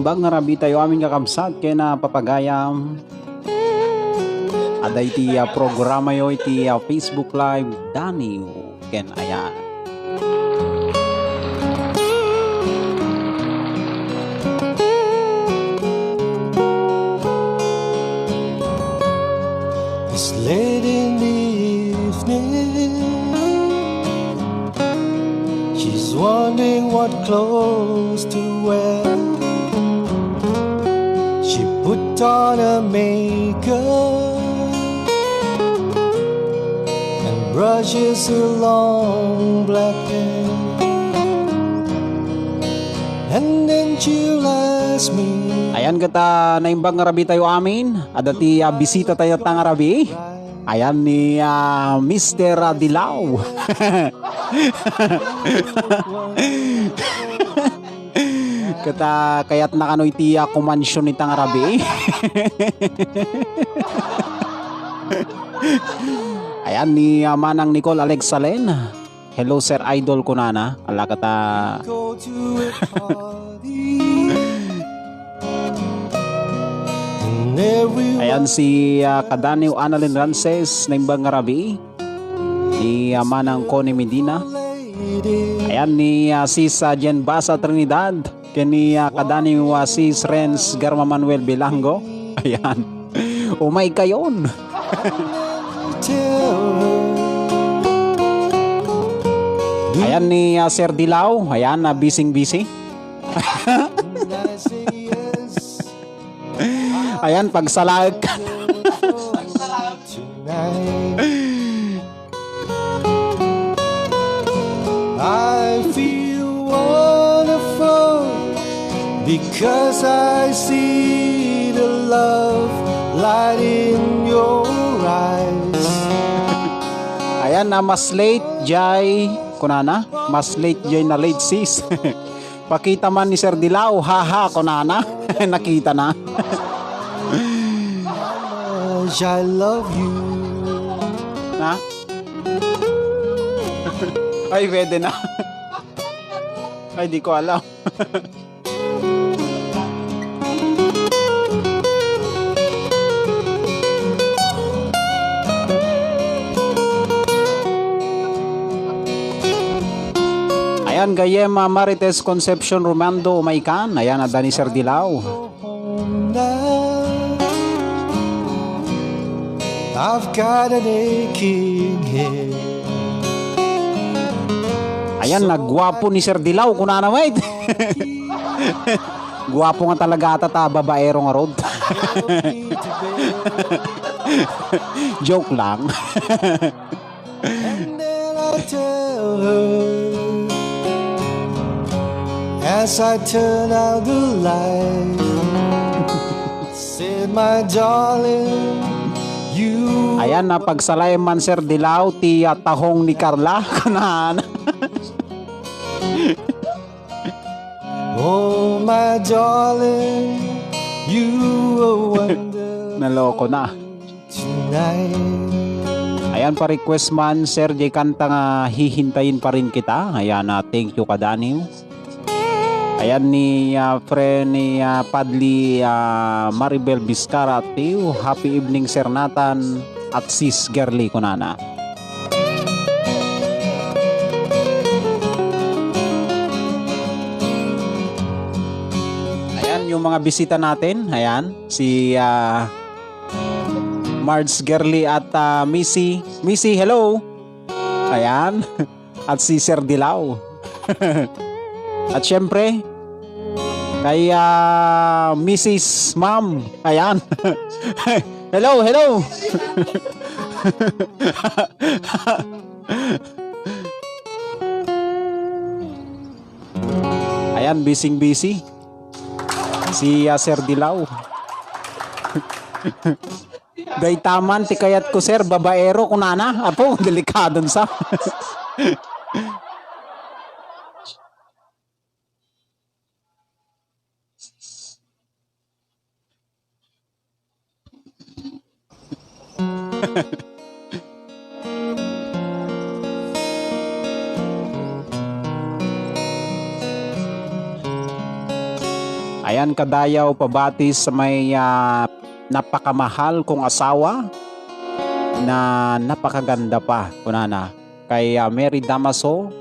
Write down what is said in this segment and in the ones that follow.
naimbag nga rabi tayo amin kakabsat kaya na papagayam. Ada iti programa yo iti Facebook Live Dani ken ayan. It's late in the evening. She's wondering what clothes to wear. She put on her makeup and brushes her long black hair. And then she'll ask me, Ayan kata naimbag nga rabi tayo amin. Ada ti bisita tayo tang rabi. Ayan ni Mr. Dilaw. Kata kayat nakano iti kumansyon ni tang rabi. Ayan ni Manang Nicole Alexalen. Hello Sir Idol ko nana. Ala kata go to a party. And everyone ayan si Kadaniw Annalyn Rances na imbang rabi. Ni Manang Connie Medina. lady. Ayan ni Sis Jen Basa Trinidad. Ken ni Kadaniw Sis Renz Garma Manuel Bilango. Ayan. Umay kayon. Tell her Ayan ni Sir Dilaw. Ayan na busy. and I say yes Ayan pagsalag. tonight. I feel wonderful because I see the love light in your eyes. Ayan na mas late jay kunana. Mas late jay na late sis. Pakita man ni Sir Dilaw. Haha kunana. Nakita na. Much I love you. Na? Ay, pwede na. Ay, di ko alam. Ayan, gayem Marites Concepcion Romando Umaykan. Ayan, ada ni Sir Dilaw. Go home now. I've got an aching head. Ayan, nagwapo ni Sir Dilaw. Kuna na, wait. Gwapo nga talaga ata ta babaero nga road. Need to bed. Joke lang. And then I tell her as I turn out the light, said my darling, you Ayan, napagsalay man Sir Dilaw ti tahong ni Carla. Kunahan. oh my darling, you are wonder Naloko na. tonight. Ayan pa request man Sir J kanta nga hihintayin pa rin kita. Ayan na thank you Kadaniw. Ayan ni friend ni Padli Maribel Vizcara Tiu. Happy evening Sir Nathan at Sis Gerly kunana. Ayan yung mga bisita natin. Ayan si Marge Gerly at Missy. Missy, hello. Ayan. At si Sir Dilaw. At syempre, kay Mrs. Ma'am. Ayan. Hello. Ayan, busy. Si Sir Dilaw. Day taman ti kayat ko sir babaero kunana. Apo delikadon sa. Ayan, kadayaw pabati sa may napakamahal kong asawa na napakaganda pa, kunana. Kay Mary Damaso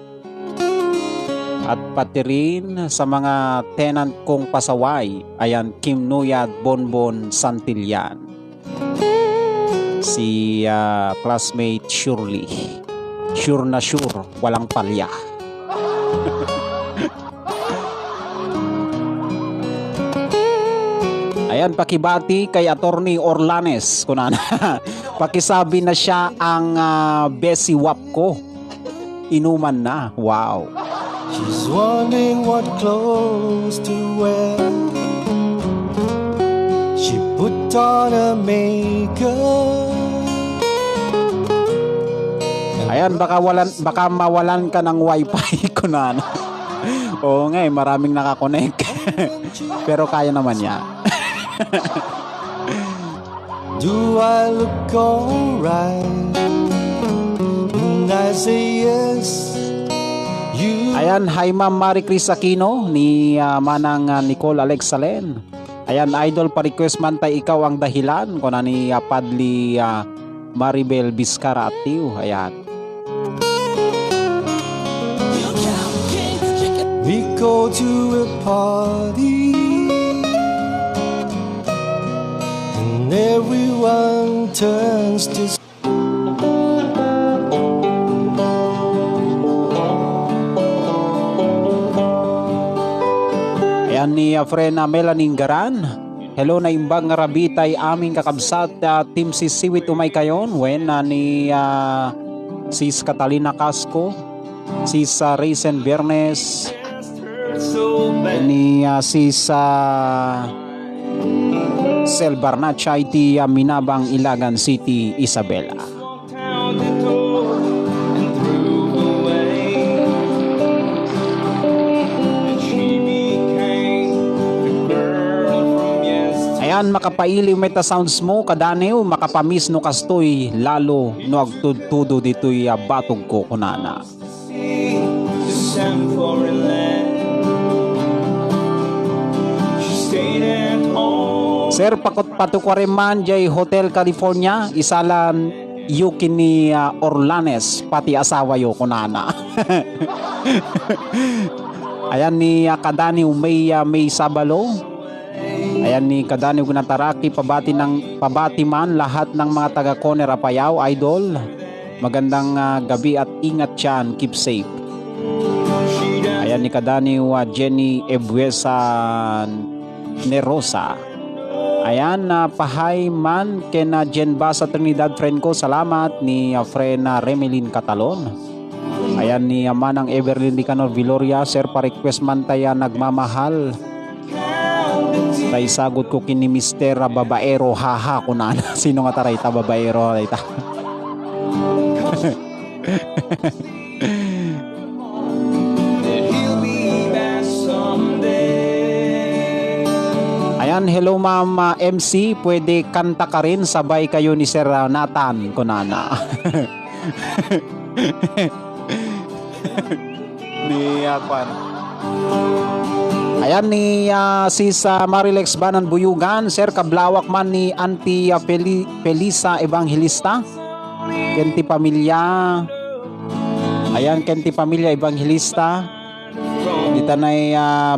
at pati rin sa mga tenant kong pasaway. Ayan, Kim Nuya at Bonbon Santillan. Si classmate Shirley. Sure na sure, walang palya. Ayan, pakibati kay Attorney Orlanes, kunana. Pakisabi na siya ang besiwap ko. Inuman na. Wow. She's wondering what clothes to wear. She put on her makeup. Ayan, baka mawalan ka ng wifi, kunana. Oo nga, maraming nakakonect. Pero kaya naman niya. Do I look alright? And I say yes. Ayan, hi Ma'am Marie Chris Aquino ni Manang Nicole Alexalen. Ayan, idol pa request man tay ikaw ang dahilan ko na ni Padli Maribel Vizcara Atiu. Ayan. We go to a party and everyone turns to Ayan ni friend Melanie Garan. Hello na imbang nga rabitay aming kakabsat team si Siwit umay kayon when ni sis Catalina Casco, sis Raisin Bernes, ni sis Sel Barnacha iti Minabang Ilagan City, Isabela. Ayan, makapaili meta sounds mo kadaniw makapamis no kastoy lalo no agtudtudo ditoy batog ko kunana. Sir, pakot patukwareman jay Hotel California, isalan yukin ni Orlanes, pati asawa yo kunana. Ayan ni Kadani may sabalo. Ayan ni Kadani Gunataraki, pabati man lahat ng mga taga Coner Apayao, idol. Magandang gabi at ingat yan, keep safe. Ayan ni Kadani Jenny Ebuesa Nerosa. Ayan, pahay man kena Jen Basa Trinidad friend ko. Salamat ni friend Remelin Catalon. Ayan ni Manang Everlyn Dicanor Viloria. Sir, pa-request man tayo nagmamahal. Tay sagot ko kini Mr. Babaero. Haha kunana. Sino nga taray ta babaero? Taray ta. Ayan, hello Ma'am MC, pwede kanta ka rin sabay kayo ni Sir Nathan kunana. Ni Kwan. Ayan ni sis Marilex Banan Buyugan, Sir, kablawak man ni Auntie Felisa Evangelista. Kenti Pamilya. Ayan, Kenti Pamilya Evangelista. Dita na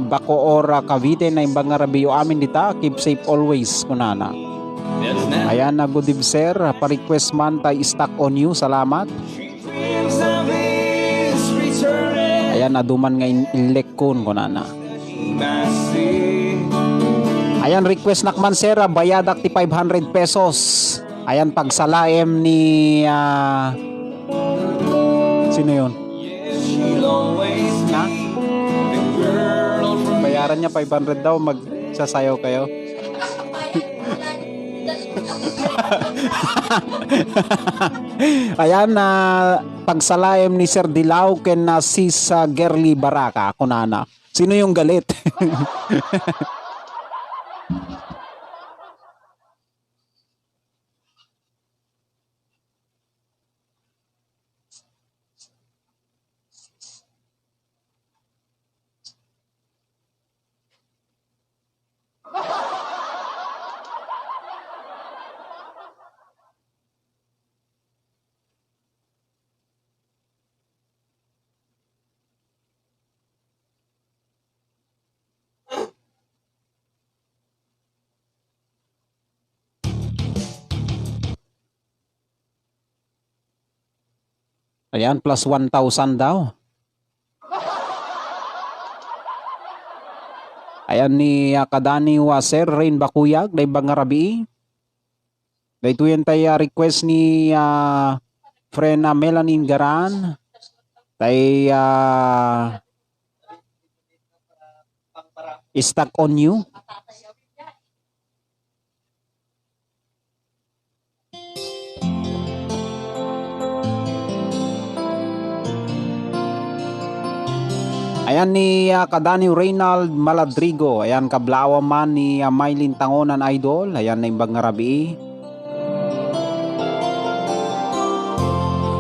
Bacoor Cavite na imbang rabiyo amin dita. Keep safe always kunana. Ayan, good evening sir. Pa-request man tay stock on you. Salamat. Ayan, naduman nga ilekon kunana. Ayan, request nakman sir. Bayadak ti 500 pesos. Ayan, pagsalaem ni sino yun? Ha? Bayaran niya 500 daw, magsasayaw kayo. Ayan, pagsalaem ni Sir Dilaw ken sis Gerly Baraka kunana. Sino yung galit? Ayan, plus 1,000 daw. Ayan ni kadani wa sir Rain Bakuyag, day bangarabi. Day tuyan tayo request ni friend na Melanie Garan. Day stuck on you. Ayan ni kadani Reynald Maladrigo. Ayan kablawa man ni Maylin Tangonan Idol. Ayan na imbang ngarabi.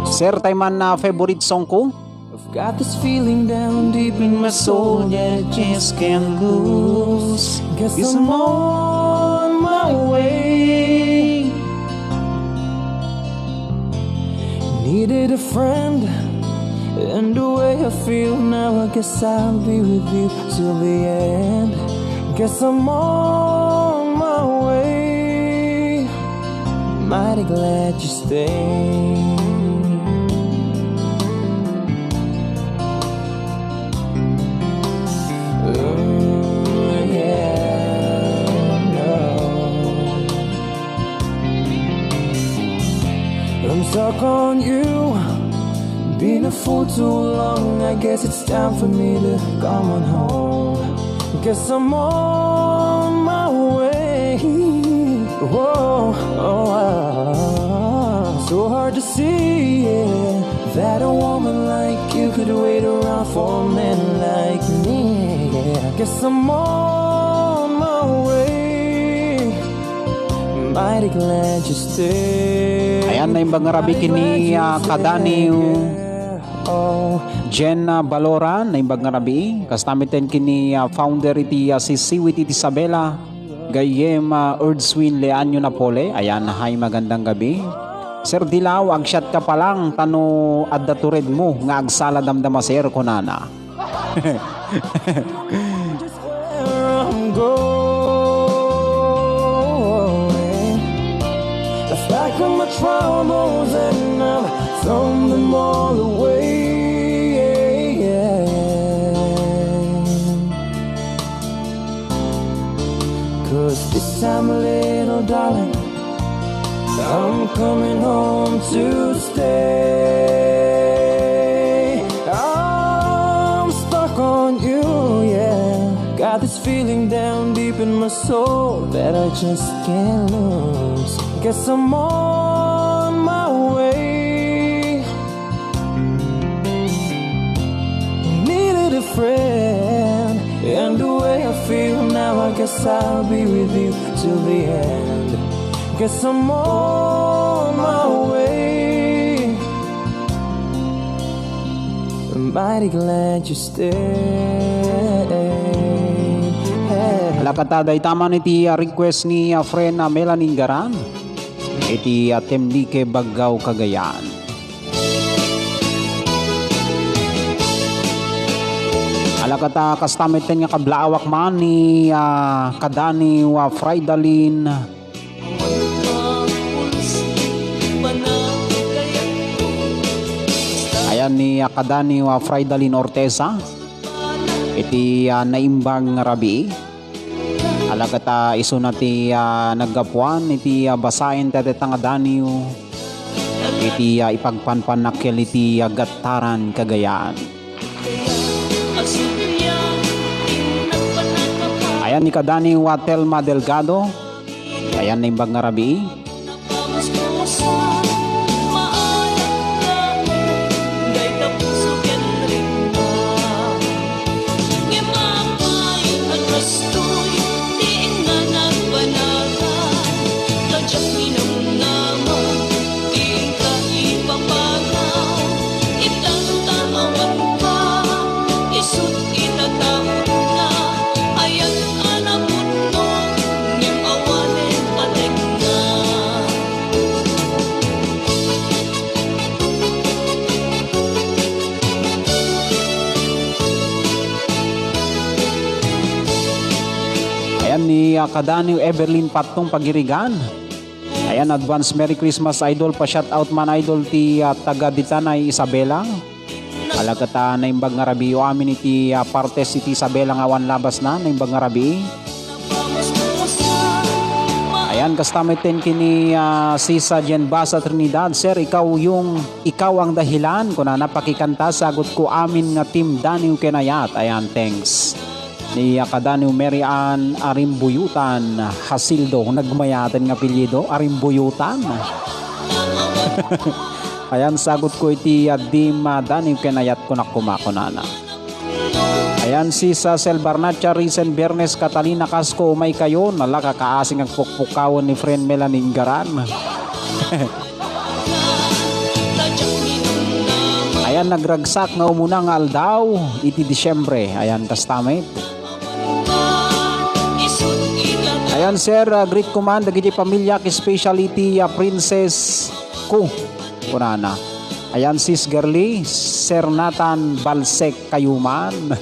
Sir, tayo man na favorite song ko? I've got this feeling down deep in my soul that I just can't lose. Guess I'm on my way. Needed a friend, and the way I feel now, I guess I'll be with you till the end. Guess I'm on my way. Mighty glad you stayed. I'm stuck on you, been a fool too long. I guess it's time for me to come on home. Guess I'm on my way. Whoa, so hard to see, yeah, that a woman like you could wait around for a man like me. Yeah. Guess I'm on my way. Mighty glad you stayed. Ayan na yung bangarabi kini kadani Jen Baloran na yung bangarabi. Kastamitin kini founder iti si Siwit iti Isabela. Gayem Erdwin Leanyo Napole. Ayan, hay magandang gabi. Sir Dilaw, agshot ka pa lang tano adda tured mo nga agsala damdama sir kunana. Just where I'm going. I've packed up my troubles and I've thrown them all away. Cause this time, little darling, I'm coming home to stay. I'm stuck on you, yeah. Got this feeling down deep in my soul that I just can't lose. Guess I'm on my way. Needed a friend, and the way I feel now, I guess I'll be with you till the end. Guess I'm on my way. I'm mighty glad you stayed. Alakataday tama iti request ni friend na Melanie Garan. Iti Temlike Baggaw Cagayan. Alakata kastamiten nga kablaawak man ni kadani wa Friedalin. Ayan ni kadani wa Friedalin Orteza. Iti naimbang rabi. Alakata iso na ti naggapuan iti basahin tatetang adaniyo. Iti ipagpanpanakil iti gattaran Cagayan. Ayan ni kadani wa Telma Delgado. Ayan na imbang rabi. Ni kadani Evelyn Patong Pagirigan. Ayan, advance Merry Christmas idol, pa shout out man idol ti taga Ditanay Isabela. Alagata na imbag nga rabi o amin iti partes iti Isabela nga awan labas na imbag nga rabi. Ayan, kastamitin kini Sisa Jenbasa Trinidad. Sir, ikaw ang dahilan kung na napakikanta sagot ko amin nga team Daniw Kenayat. Ayan, thanks. Ni Kadaniw Mary Ann Arimbuyutan Hasildo, nagmayatan nga apelyido Arimbuyutan. Ayan, sagot ko iti dim Daniw Kenayat ko na kumakunana. Ayan, si Sel Barnacha, Risen Bernes, Catalina Casco, umay kayo, nala kakaasing ang pukpukawan ni friend Melanie Garan. Ayan, nagragsak na umuna nga aldaw, iti Disyembre. Ayan, kastamit. Ayan, sir, great command, dagiti pamilya, speciality princess ko. Kunana. Ayan, sis Gerly, Sir Nathan Balsek Kayuman.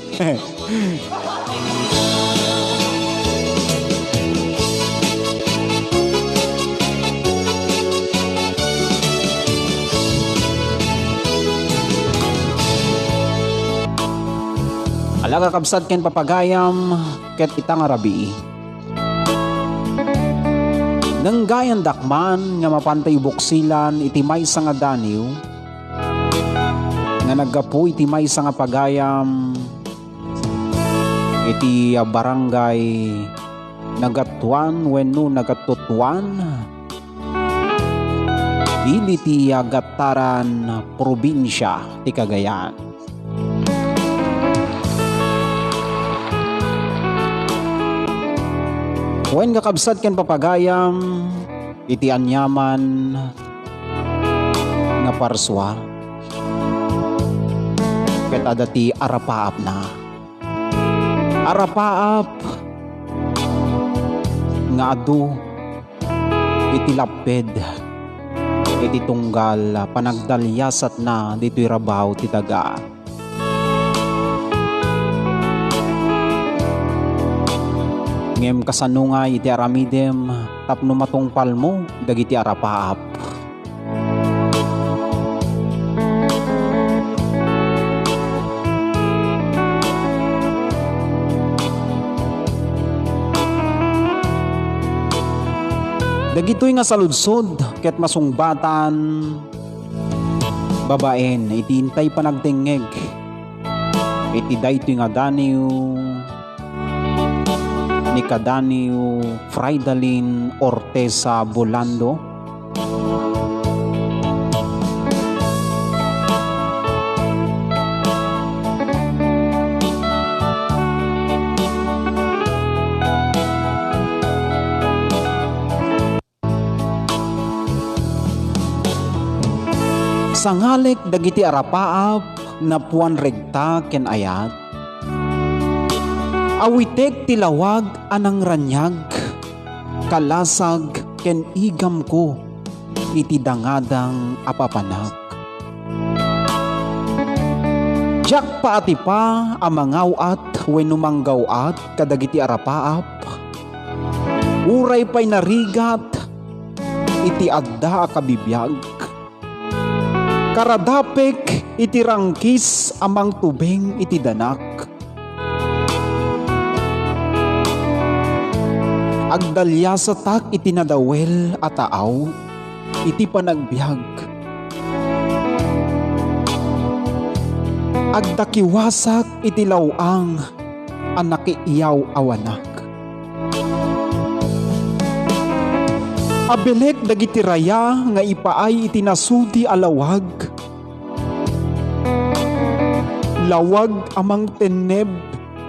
Alaga kabsat ken papagayam ket itang arabi. Nang gayan dakman nga mapantay buksilan iti maysa nga daniw nga naggapu iti maysa nga pagayam iti barangay Nagatuan wenno Nagatutuan dili ti Gataran probinsya ti Cagayan. Wen kakabsat ken papagayam iti anyaman nga parswa ket adati arapaap na. Arapaap nga adu iti laped iti tunggal panagdalyasat na dito'y rabaw ti daga. Ngem kasanungay iti aramidem tapno matungpal mo dagiti arapaap. Dagitoy nga saludsod ket masungbatan babaen iti intay panagtingeg iti daytoy nga daniw ni Kadaniw Fridalin Orteza Bolando. Sangalik dagiti arapaap na puan regta ken ayat. Awitek tilawag anang ranyag, kalasag ken igam ko, iti dangadang apapanak. Jak paati pa amangawat wenno manggawat kadagiti arapaap. Uray pay narigat, iti adda akabibiyag. Karadapek iti rangkis amang tubeng iti danak. Agdalya sa tak iti nadawel at taaw, iti panagbiag. Agdakiwasak iti lawang, anakiiyaw awanak. Abelek dagiti raya nga ipaay iti nasudi alawag. Lawag amang teneb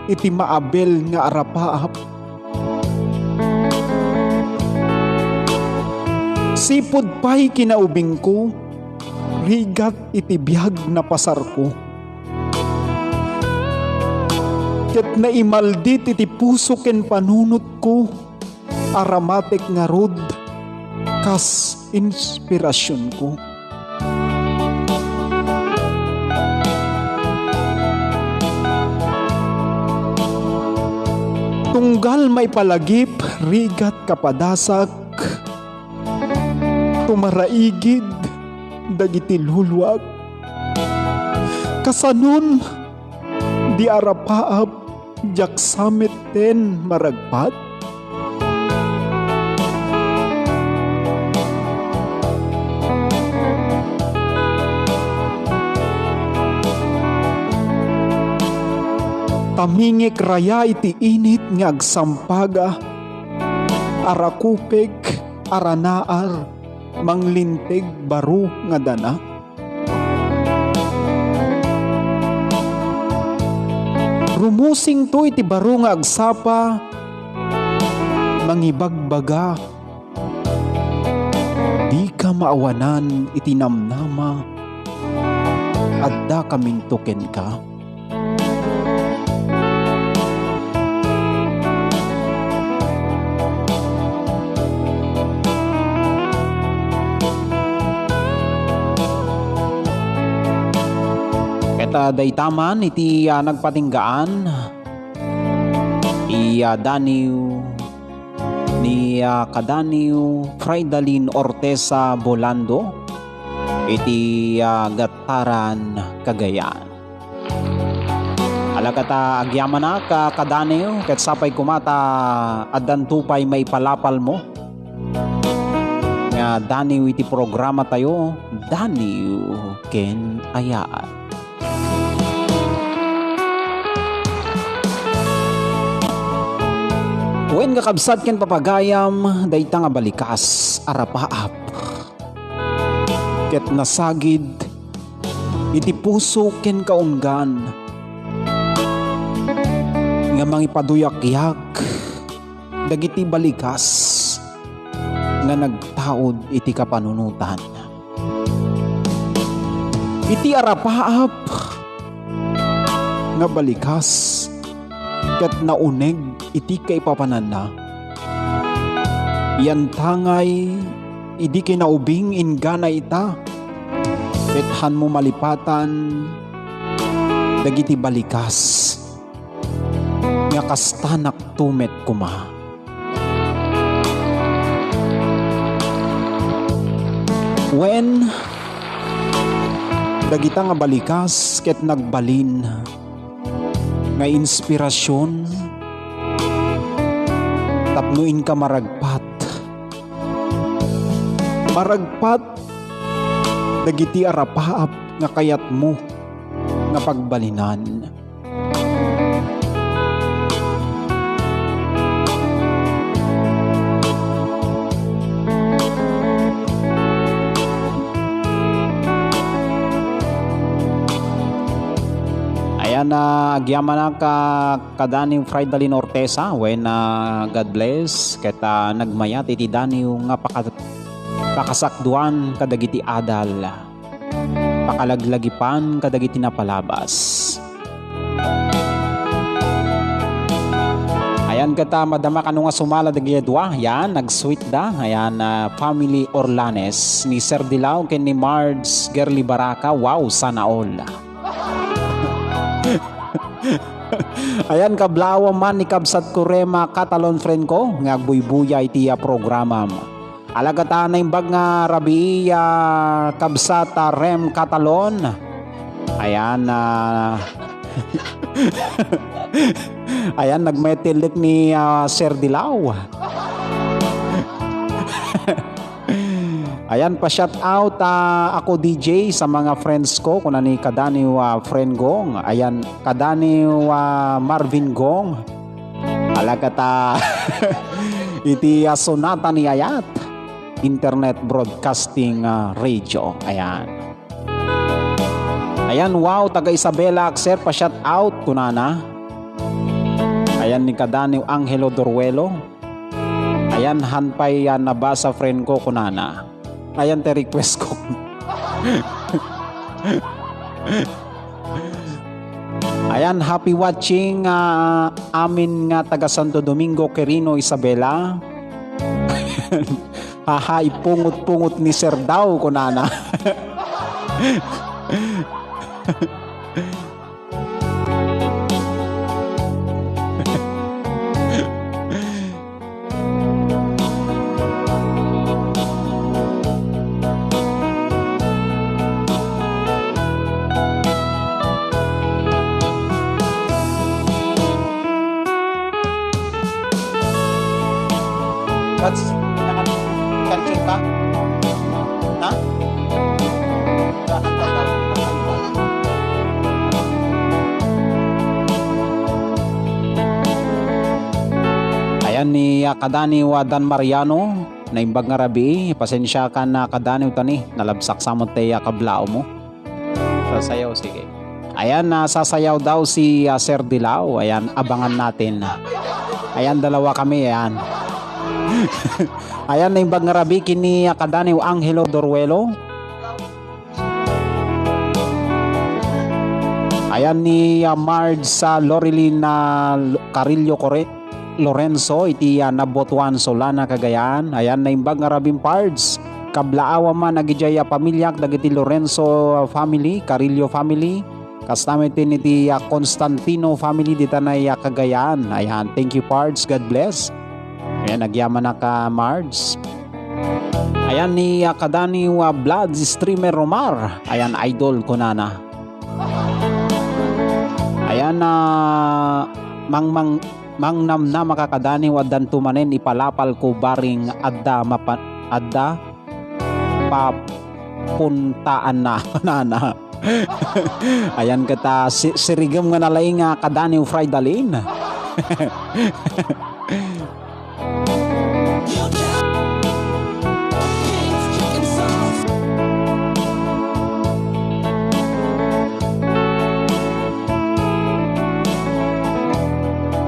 iti maabel nga arapaap. Sipod pa'y kinaubing ko, rigat iti biyag na pasar ko. Ket naimaldit iti puso ken panunot ko, aramatek nga rod, kas inspirasyon ko. Tunggal may palagip, rigat kapadasak, maraigid dagiti luluwag. Kasanon di arapaap jak samit ten maragpat. Tamingik raya iti init nga agsampaga, arakupek aranaar manglintig baro nga dana. Rumusing to iti baro nga agsapa, mangibagbaga, di ka maawanan iti namnama, adda kaming tuken ka. Daytaman iti nagpatinggaan Daniw ni Kadaniw Fridalin Ortesa Bolando iti Gataran Cagayan. Alagata agyaman na ka Kadaniw ket sapay kumata addan tupay may palapal mo nga Daniw iti programa tayo Daniw ken ayaan. Wen nga kabsat ken papagayam dayta nga balikas arapaap. Ket nasagid iti puso ken kaunggan nga mangipaduyak-yak dagiti balikas nga nagtaod iti kapanunutan. Iti arapaap nga balikas ket nauneg iti kay papanana. Yan tangay idi kinaubing ingana ita. Pethan mo malipatan dagiti balikas nga kastanak tumet kuma. When dagita nga balikas ket nagbalin nga inspirasyon tapnuin ka maragpat dagiti arapaap nga kayat mo nga pagbalinan. Ayan agyaman na Kadaniw Fridalin Ortesa when God bless kita nagmayat iti Daniw nga pakasakduan kadagiti adal pakalaglagipan kadagiti napalabas. Ayan kata madama kanu nga sumala dagiti dua yan nag-sweet da ayan family Orlanes ni Sir Dilaw ken ni Mards Gerly Baraka. Wow, sana all. Ayan kablawa man ni kabsat kurema katalon friend ko nga buybuya iti programa. Alagata na imbag nga rabi kabsat rem katalon. Ayan ayan nagmetilik ni Sir Dilaw. Ayan pa shout out ako DJ sa mga friends ko kuna ni Kadaniw friend Gong. Ayan Kadaniw Marvin Gong. Alagata iti sonata ni Ayat Internet Broadcasting Radio. Ayan. Ayan wow taga Isabela Akser pa shout out kunana. Ayan ni Kadaniw Angelo Dorwelo. Ayan hanpay nabasa friend ko kunana. Ayan te request ko. Ayan happy watching amin nga taga Santo Domingo Quirino Isabela. Haha ipungot-pungot ni Sir daw kunana. Ba't kanchon ka? Na? Ayan ni Kadani Wadan Mariano na imbag nga rabi, pasensya ka na Kadani tani, nalabsak sa mo tayo kablao mo. Sasayaw, sige. Ayan, sasayaw daw si Sir Dilao. Ayan, abangan natin. Ayan, dalawa kami, ayan. Ayan, na imbag nga rabi, kini Kadani Angelo Doruelo. Ayan ni Marge sa Loreline Carillo Lorenzo iti nabotuan Solana Cagayan. Ayan na imbag nga rabing parts kablaawa man nagijaya pamilyak dagiti Lorenzo family, Carillo family, kastamiten iti Constantino family dita na Cagayan. Ayan, thank you parts, God bless. Ayan, nagyaman na ka Marge. Ayan ni Kadani Blood Streamer Romar. Ayan, idol ko nana. Ayan na mangnam na makakadani wadan tumanen ipalapal ko baring adda papuntaan na nana. Ayan kata sirigam nga nalay nga kadani Fridaline.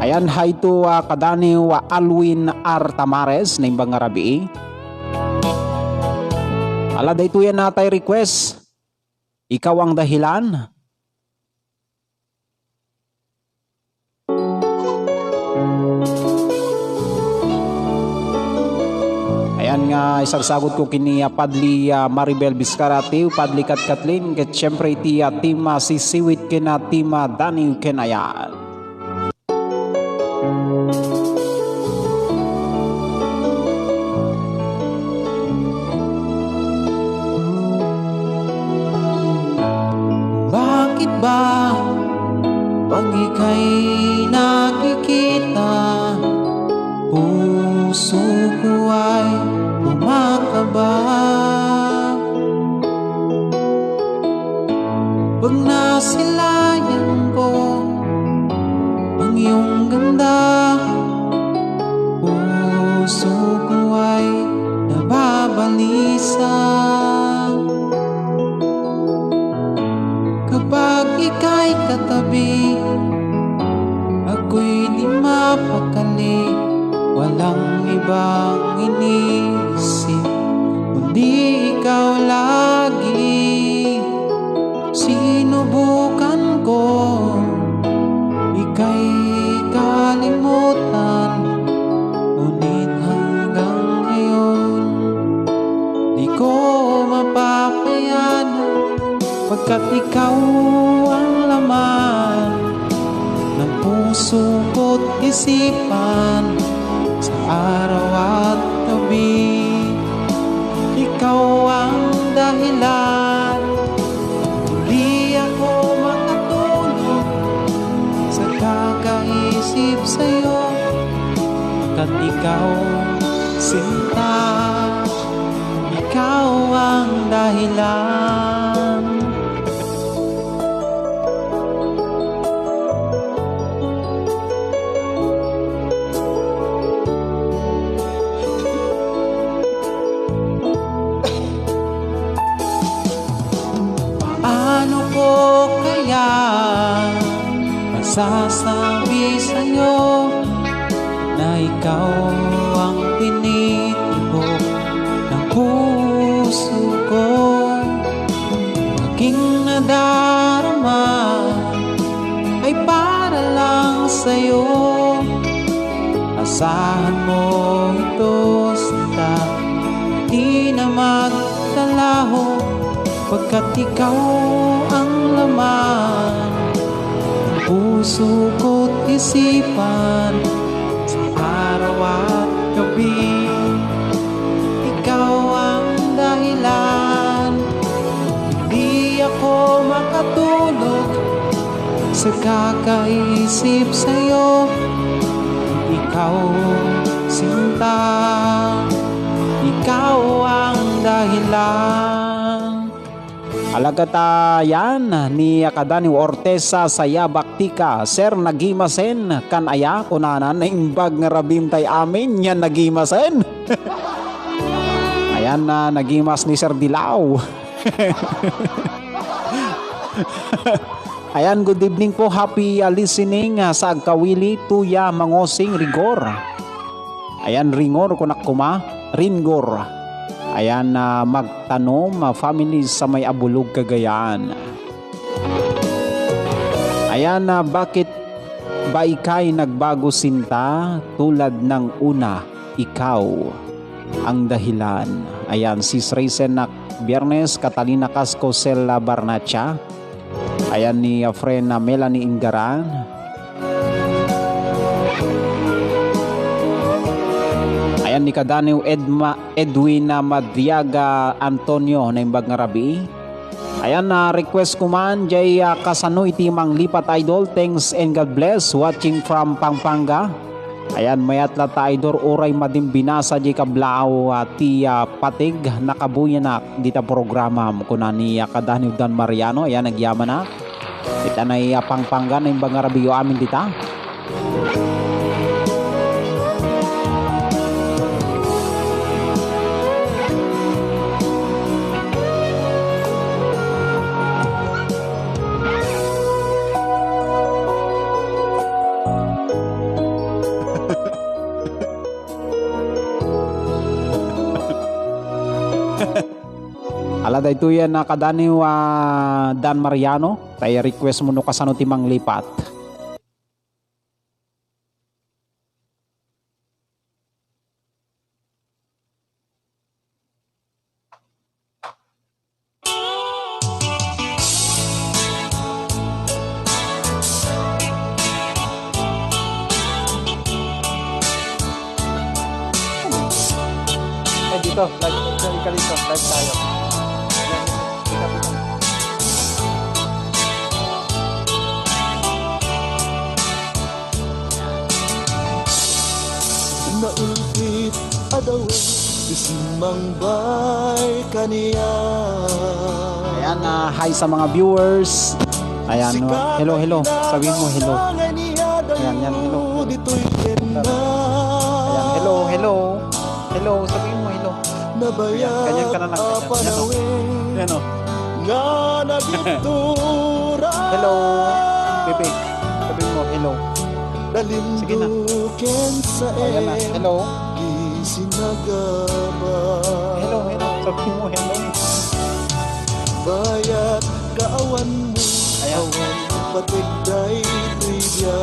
Ayan, hi to Kadani Alwin R. Tamares na imbang arabi. Ala dayto yan natay request. Ikaw ang dahilan. Ayan nga isagsagot ko kini Padli Maribel Biscarati, Padli Katlin, ket syempre iti team sisiwit kina team Dani Kenayan. Bakit ba pag ika'y nakikita, puso ko ay kumakaba? Pag nasilayan ko ang iyong ganda, puso ko ay nababalisa. Kapag ika'y katabi, ako'y di mapakali. Walang ibang inisip, kundi ikaw lagi. Sinubukan ko, ika'y kalimutan, ngunit hanggang ngayon di ko mapapayanan. Pagkat ikaw ang laman ng puso ko't isipan, sa araw at gabi. Ikaw ang dahilan, hindi ako makatulog sa kakaisip sa'yo. Pagkat ikaw sinta, ikaw ang dahilan. Paano ko kaya masasabi sa'yo na ikaw ang tinitibok ng puso ko? Aking nadarama ay para lang sa'yo. Asahan mo ito sinta, di na magkalaho. Pagkat ikaw ang laman ng puso ko't isipan, sa araw at gabi. Ikaw ang dahilan, hindi ako makatulog sa kakaisip sa'yo. Ikaw sinta, ikaw ang dahilan. Alagata yan ni Kadani Ortesa saya baktika sir nagimasen kan aya kunanan na imbag nga rabim tay amin yan nagimasen. Ayan na nagimas ni Sir Dilaw. Ayan, good evening po, happy listening sa Agkawili Tuya Mangosing Rigor. Ayan, Ringor kunak kuma Ringor. Ayan, magtanom families sa may Abulog, Cagayan. Ayan, bakit ba ikay nagbago sinta tulad ng una, ikaw ang dahilan. Ayan, Sis Raisenak Biernes, Catalina Casco Sela Barnacha. Ayan ni friend na Melanie Ingaran. Ayan ni Kadaniw Edwin Madriaga Antonio na imbag nga rabi. Ayan na request ko man jay kasano iti mang lipat idol. Thanks and God bless watching from Pampanga. Ayan mayat lata idol oray madim binasa jay kablao ti patig nakabuyanak dita programa kuna ni Kadaniw Dan Mariano. Ayan nagyaman na. Ita na Pampanga na imbag nga rabi yo amin dita. Alada ito yan na Kadaniw Dan Mariano. Kaya request mo no kasano timang lipat. Dito, live tayo. Naulpit adaw bisimang bay kaniya. Ayan, hi sa mga viewers. Ayan, hello. Sabihin mo hello. Ayan, hello. Ayan, hello. Sabihin mo hello. Ayan, ganyan ka na lang. Ayan, hello. Bebe, sabihin mo hello. Sige na. Ayan na, hello. Hello. Sabihin mo hello. Bayat kaawan mo. Ayan. Awan patigday trivia.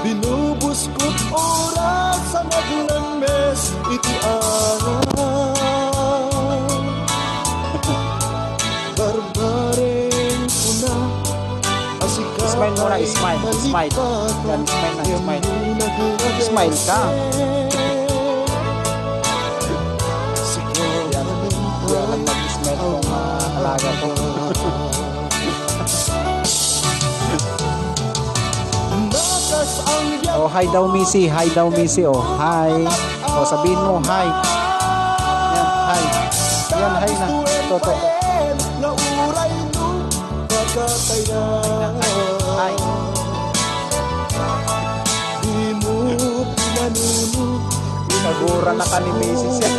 Binubuskot oras sa naglames iti araw. Barbareng kuna asika. Smile muna, smile. Yan, smile. Smile ka. Yan mag-smile kong alaga ko. Oh, hi daw Missy. Oh, hi. Oh, sabihin mo, hi. Yan, hi. Yan, hi na. To. Hi. Pagura na ka ni Missy siya.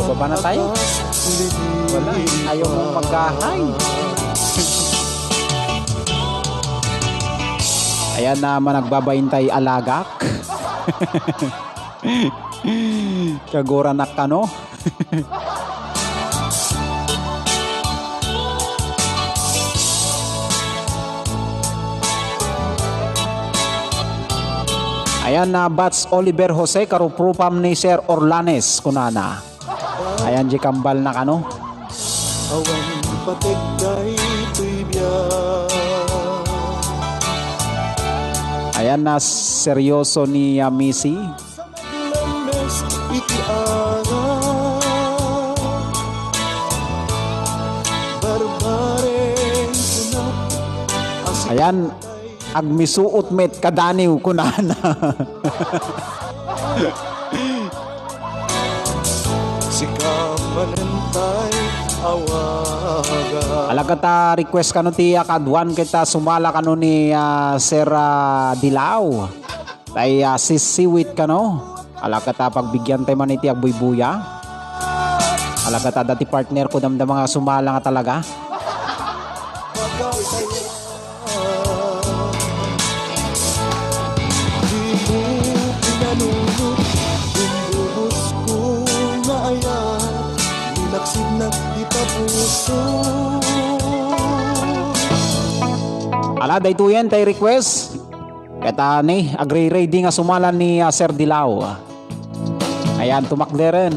Baba na tayo. Wala, ayaw mong magkahay. Ayan naman nagbabayintay alagak. Kagura na ka no. Ayan na Bats Oliver Jose karuprupam ni Sir Orlanes kunana. Ayan di kambal na kano. Awan patigday trivia. Ayan na seryoso ni Missy. Sa naglames iti araw. Barbare Ayan, agmisuot met kadaniw kunana. Sikamanantay awaga. Alagata request kanu ti kadwan kita sumala kanu ni Sir Dilaw. Tay sisiwit kanu. Alagata pagbigyan tayo man iti agbuy-buya. Alagata dati partner ko damdam mga sumala nga talaga. Di mo pinanunod, bumubos ko na ayan, nilaksid na di tapuso. Ala daytoyen tay request. Keta ni agree-ready nga sumalan ni Sir Dilaw. Ayan tumakde rin.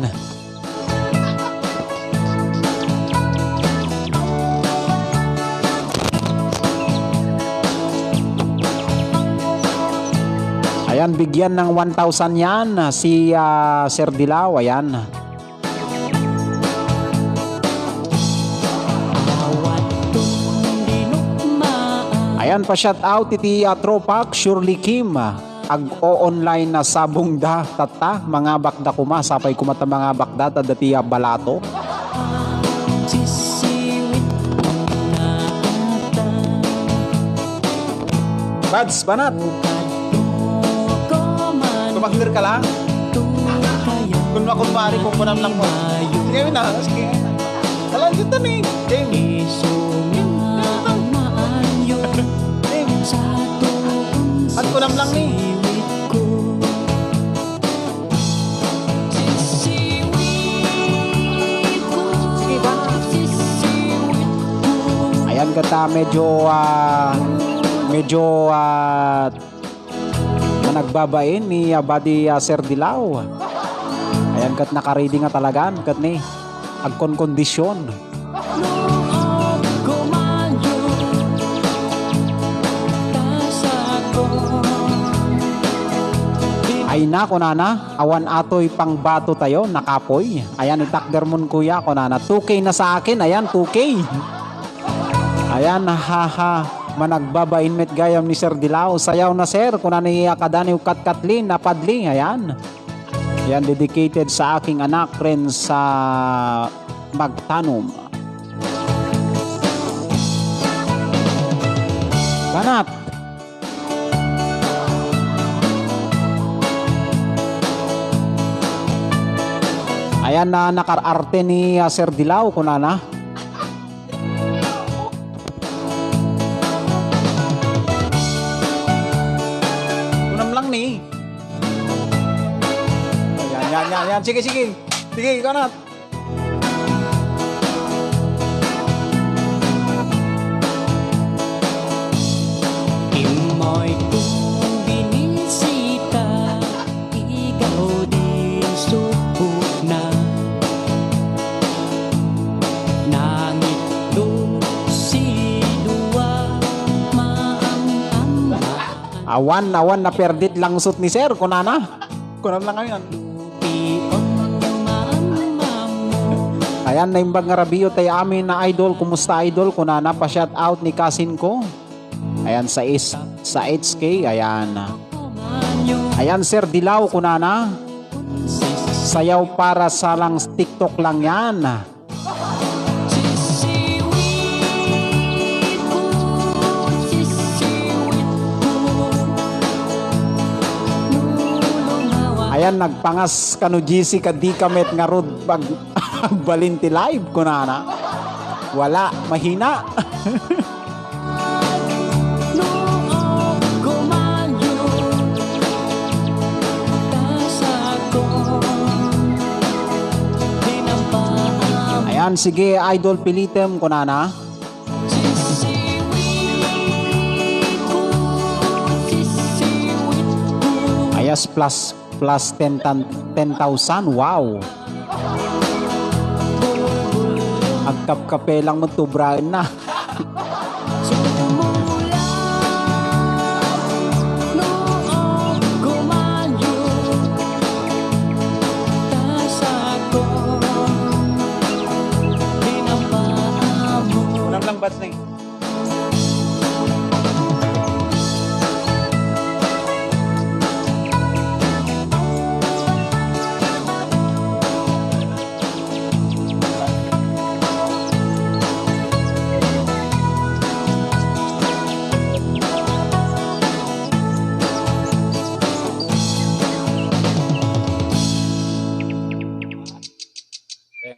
Ayan, bigyan ng 1,000 yan si Sir Dilaw. Ayan. Ayan, pa-shout out iti tropak Shirley Kim. Ag-o-online na sabong da tata. Mga bakda kuma. Sapay kumata mga bakda. Tadati balato. Bads, banat. Kumaglir ka lang? Kung makunwari kung kunam lang mo. Sige na, sige. Alam kita ni. Ding. At kunam lang ni. Sige ba? Ayan kata medyo nagbabain ni Badi Sir Dilaw. Ayan kat nakaready nga talaga kat ni agkon kondisyon. Ay na kunana, awan atoy pang bato tayo, nakapoy. Ayan itakder mon kuya kunana. 2K na sa akin, ayan 2K. Ayan haha. Managbabain met gayam ni Sir Dilaw. Sayaw na sir, kunana ni kadani ukat katlin na padling, ayan. Ayan dedicated sa aking anak rin sa magtanom. Banat. Ayan na nakararte ni Sir Dilaw kunana. Kunam lang ni. Yan. Sige. Sige, kanat. Imoy kong binisita, ikaw din subok na. Nangit do si dua maang-ama. Awan na perdit langsut ni Sir kunana. Kunam lang ngayon. Ayan na imbag nga rabiyo tayo amin na idol. Kumusta idol? Kunana pa shout out ni cousin ko. Ayan sa HK. Ayan. Ayan Sir Dilaw kunana. Sayaw para sa lang TikTok lang yan. Ayan nagpangas kanu GC kadi kamet nga rod pag balinti live kunana. Wala, mahina. Ayan, sige idol pilitem kunana. Ayas plus 10,000. Wow. Agkap-kape lang magtubrain na. Unang lang bats na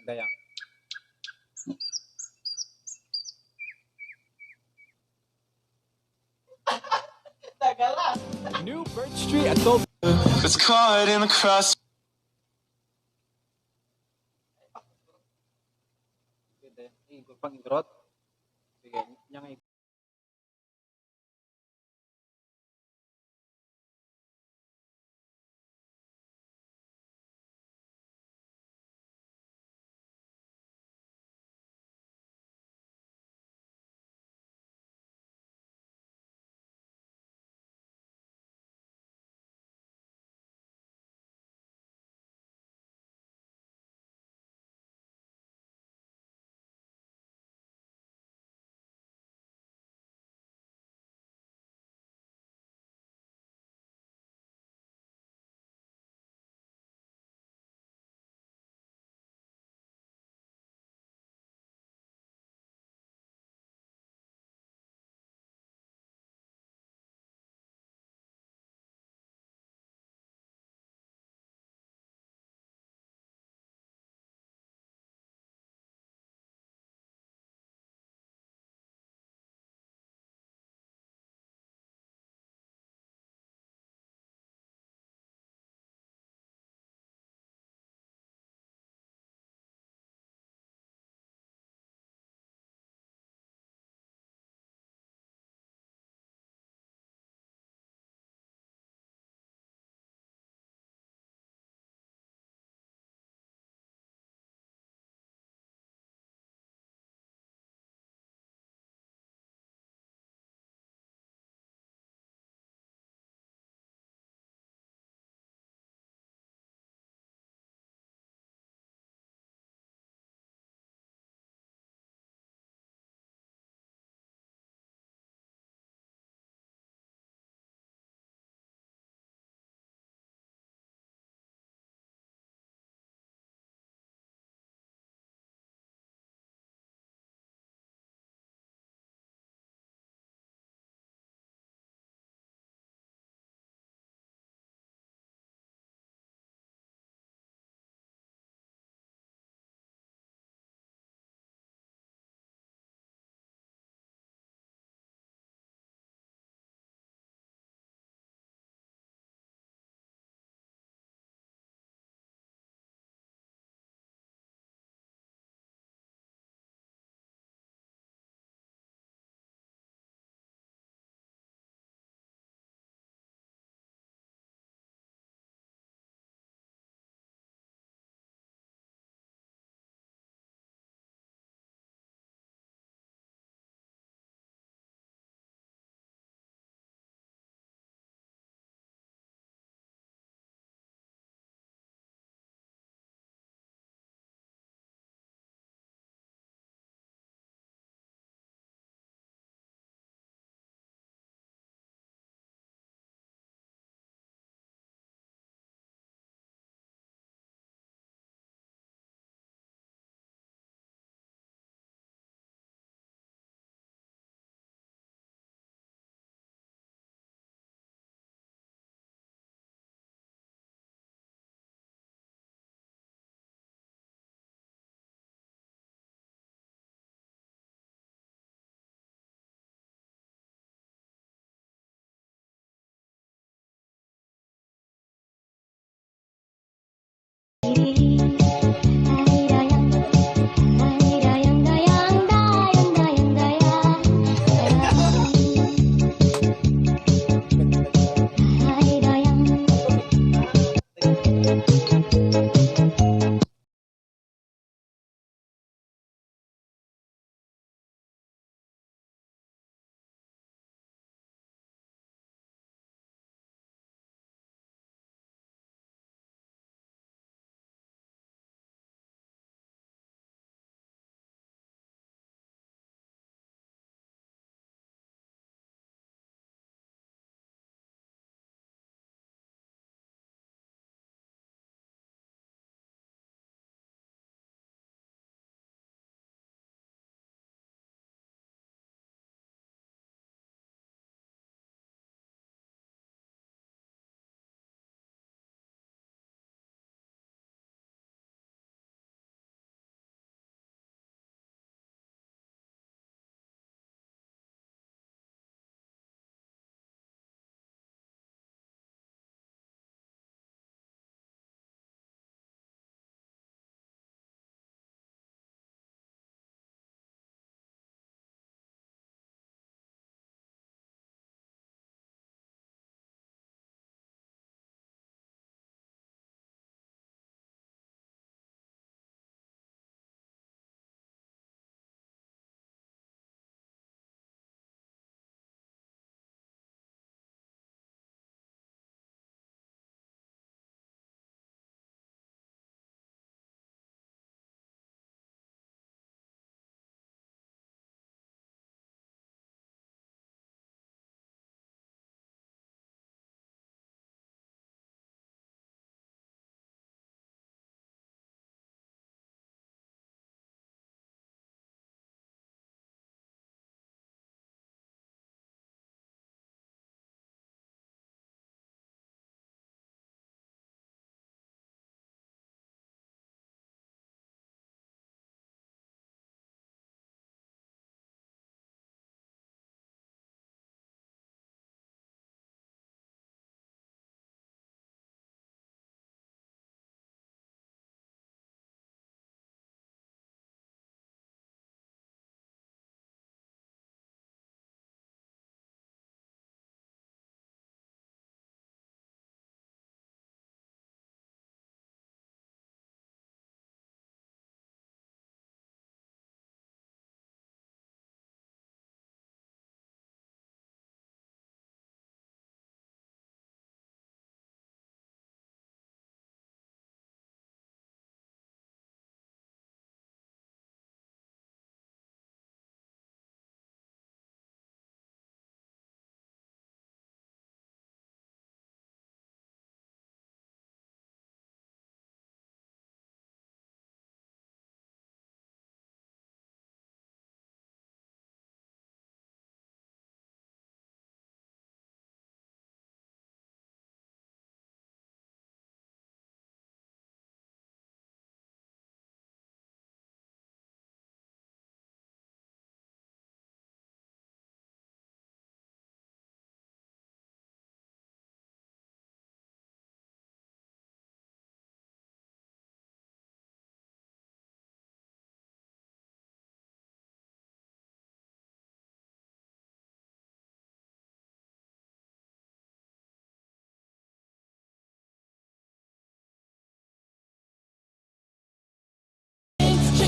dayang. New Birch Tree Adult It's caught in the cross. Sige, pang indrot. Sige, yang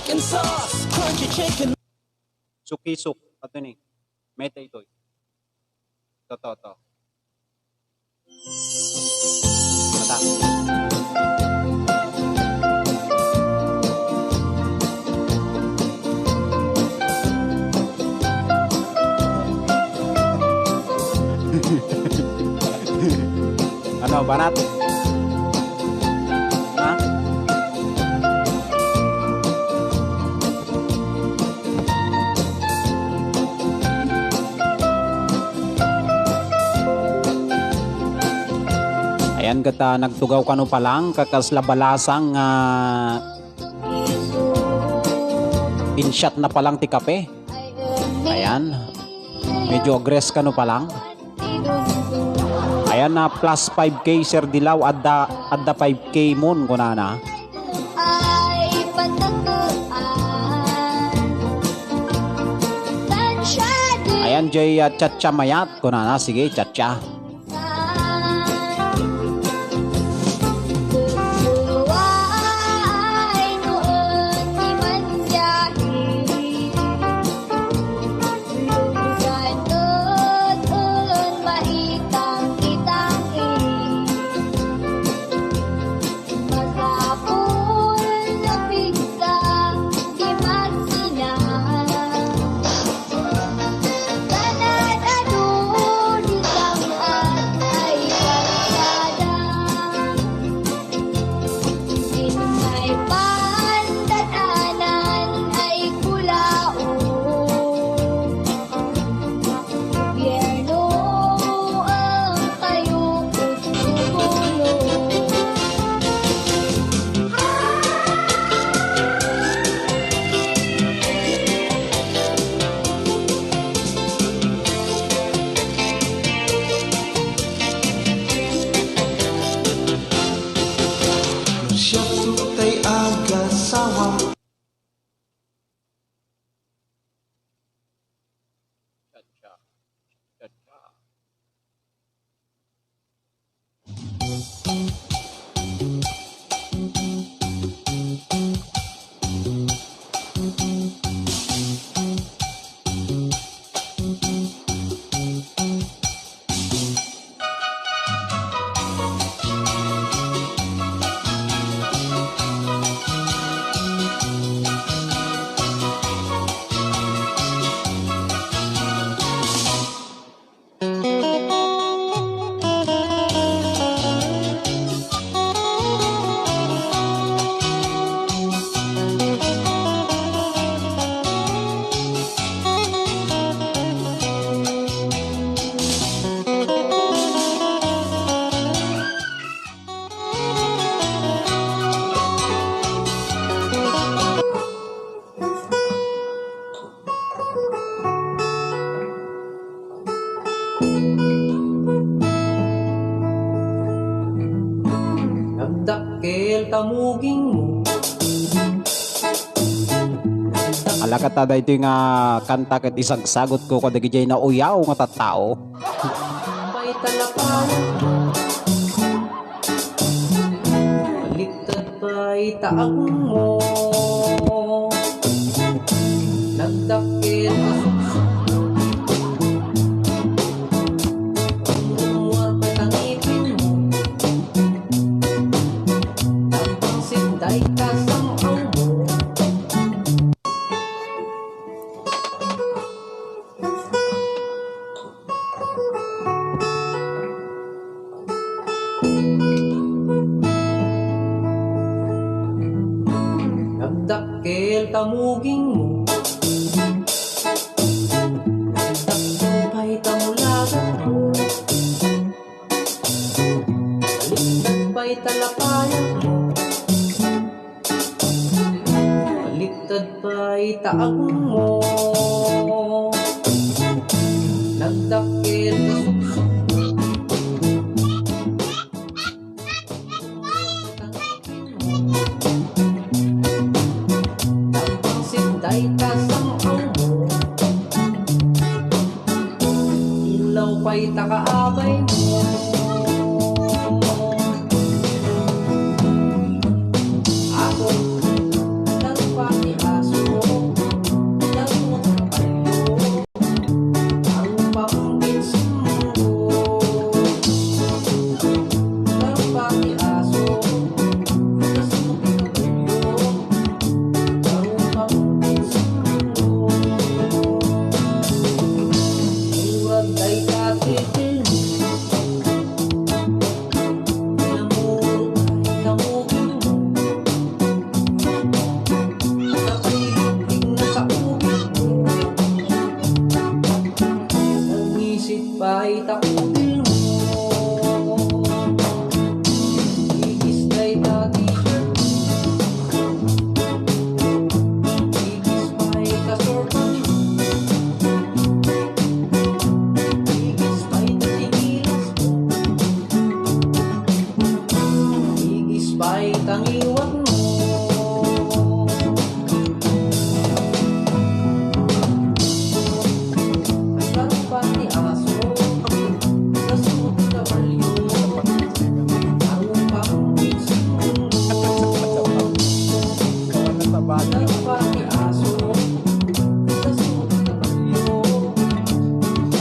chicken sauce, crunchy chicken. Sukisuk. Ato ni. Meta ito. To. Mata. Ano, banat? Ha? Ayan gata nagtugaw kano pa lang kakaslabalasang inshot na palang ti kape. Ayan. Medyo aggress kano pa lang. Ayan na plus 5k Sir Dilaw adda 5k mon kunana. Ay pataguan tansyado Ayan jay Chacha Mayat kunana sige Chacha. ay noon di manjahin lugan doon maitang kitangin masapul na pigta di magsinan kanan adun isang ay karsada Sinumay pandaanan ay kulao Biyerno ang kayukot tugulo Siya tutay agasawa. Nagdakkel tamuging mo. Alakata da ito yung kanta kat isang sagot ko kada gijay na uyaw nga tattao. May talapan. Baliktad pa'y taag mo. Nagdakkel umuwat ang ipin mo. Nagpang sinday ka sa mukhang mo. Nagdakkel tamuging mo. Nagdakkel tamulagan mo. Baliktad pa'y talapayan mo. Baliktad pa'y taag mo. Nagdakkel sinday ka sa mukhang mo. Ilaw pa'y takaabay mo. Ako nagpatias Bay tangiwat mo. Pati aso sa suot na balyo ang pangis pati aso sa suot na balyo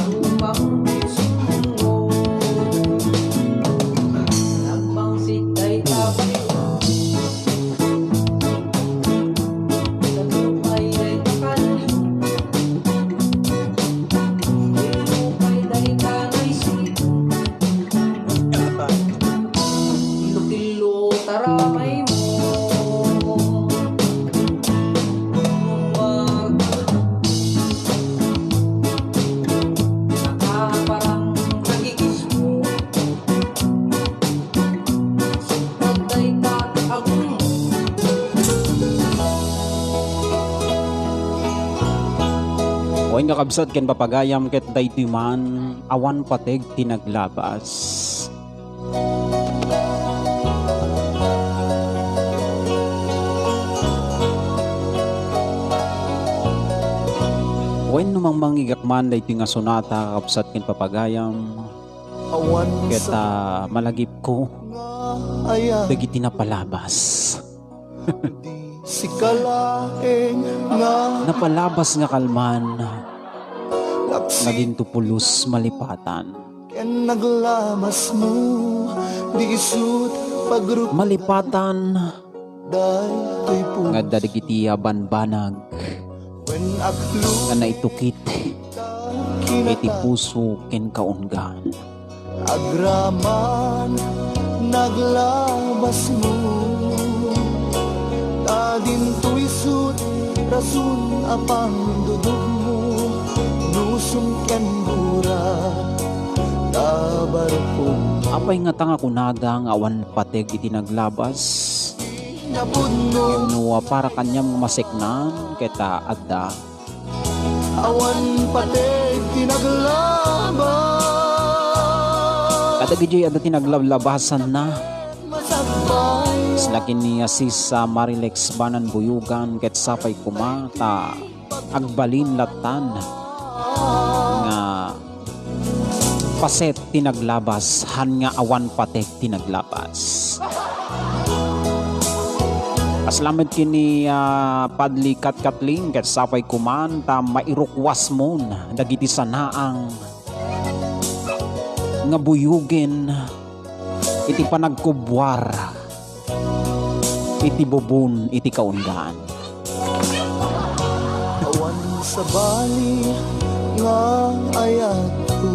ang pangis nagpangsit ay tabay sa tumay ay takali Tilo-tilo taramay mo nakaparang nagigis mo Sipatay tatagong Oy nga kabsat ken papagayam ket daytoy man awan pateg tinaglabas. Wen numang mangigakman daytoy nga sonata kabsat ken papagayam Awan ket malagip ko nga aya dagiti napalabas. si kalaeng nga Napalabas nga kalman Naksi naging tupulos malipatan. ken naglamas mo Di isut pagrup Malipatan Daytoy po nga dagiti banbanag When aklu nga naitukit iti puso ken kaunggan. Agraman naglabas mo Tadin tuisut rasun apang dudog mo Nusong ken bura Tabar po Apay nga tanga kunada nga awan pateg iti naglabas. Napudno No para kanyang maseknan keta adda Awan pateg tinaglaban kadagiti adda tinaglablabasan na Masakbay slakin ni Asis sa Marilex Banan Buyugan ket sapay kuma ta agbalin latan nga paset tinaglabas han nga awan patek tinaglabas. Aslamet kini Padli Katkatling ket sapay kuman ta mairukwas mon dagiti sanaang nga buyugen iti panagkubwar iti bubun iti kaundan. Awan sa bali nga ayat ko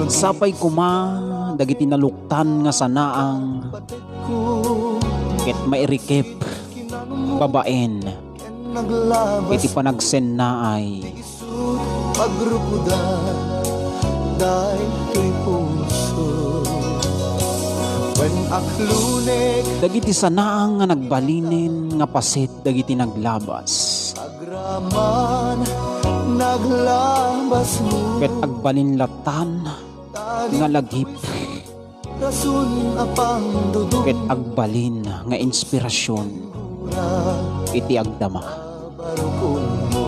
Sapay kuma dagiti naluktan nga sanaang Pateg ko ket mairikep babaen Naglabas iti panagsen na ay isut pagrupudan Daytoy puso When aklunek dagiti sanaang nga nagbalinin nga paset dagiti naglabas Agraman naglabas mo ket agbalinlatan nga lagip Rasun apang dudog ket agbalin nga inspirasyon iti agdama. barukong mo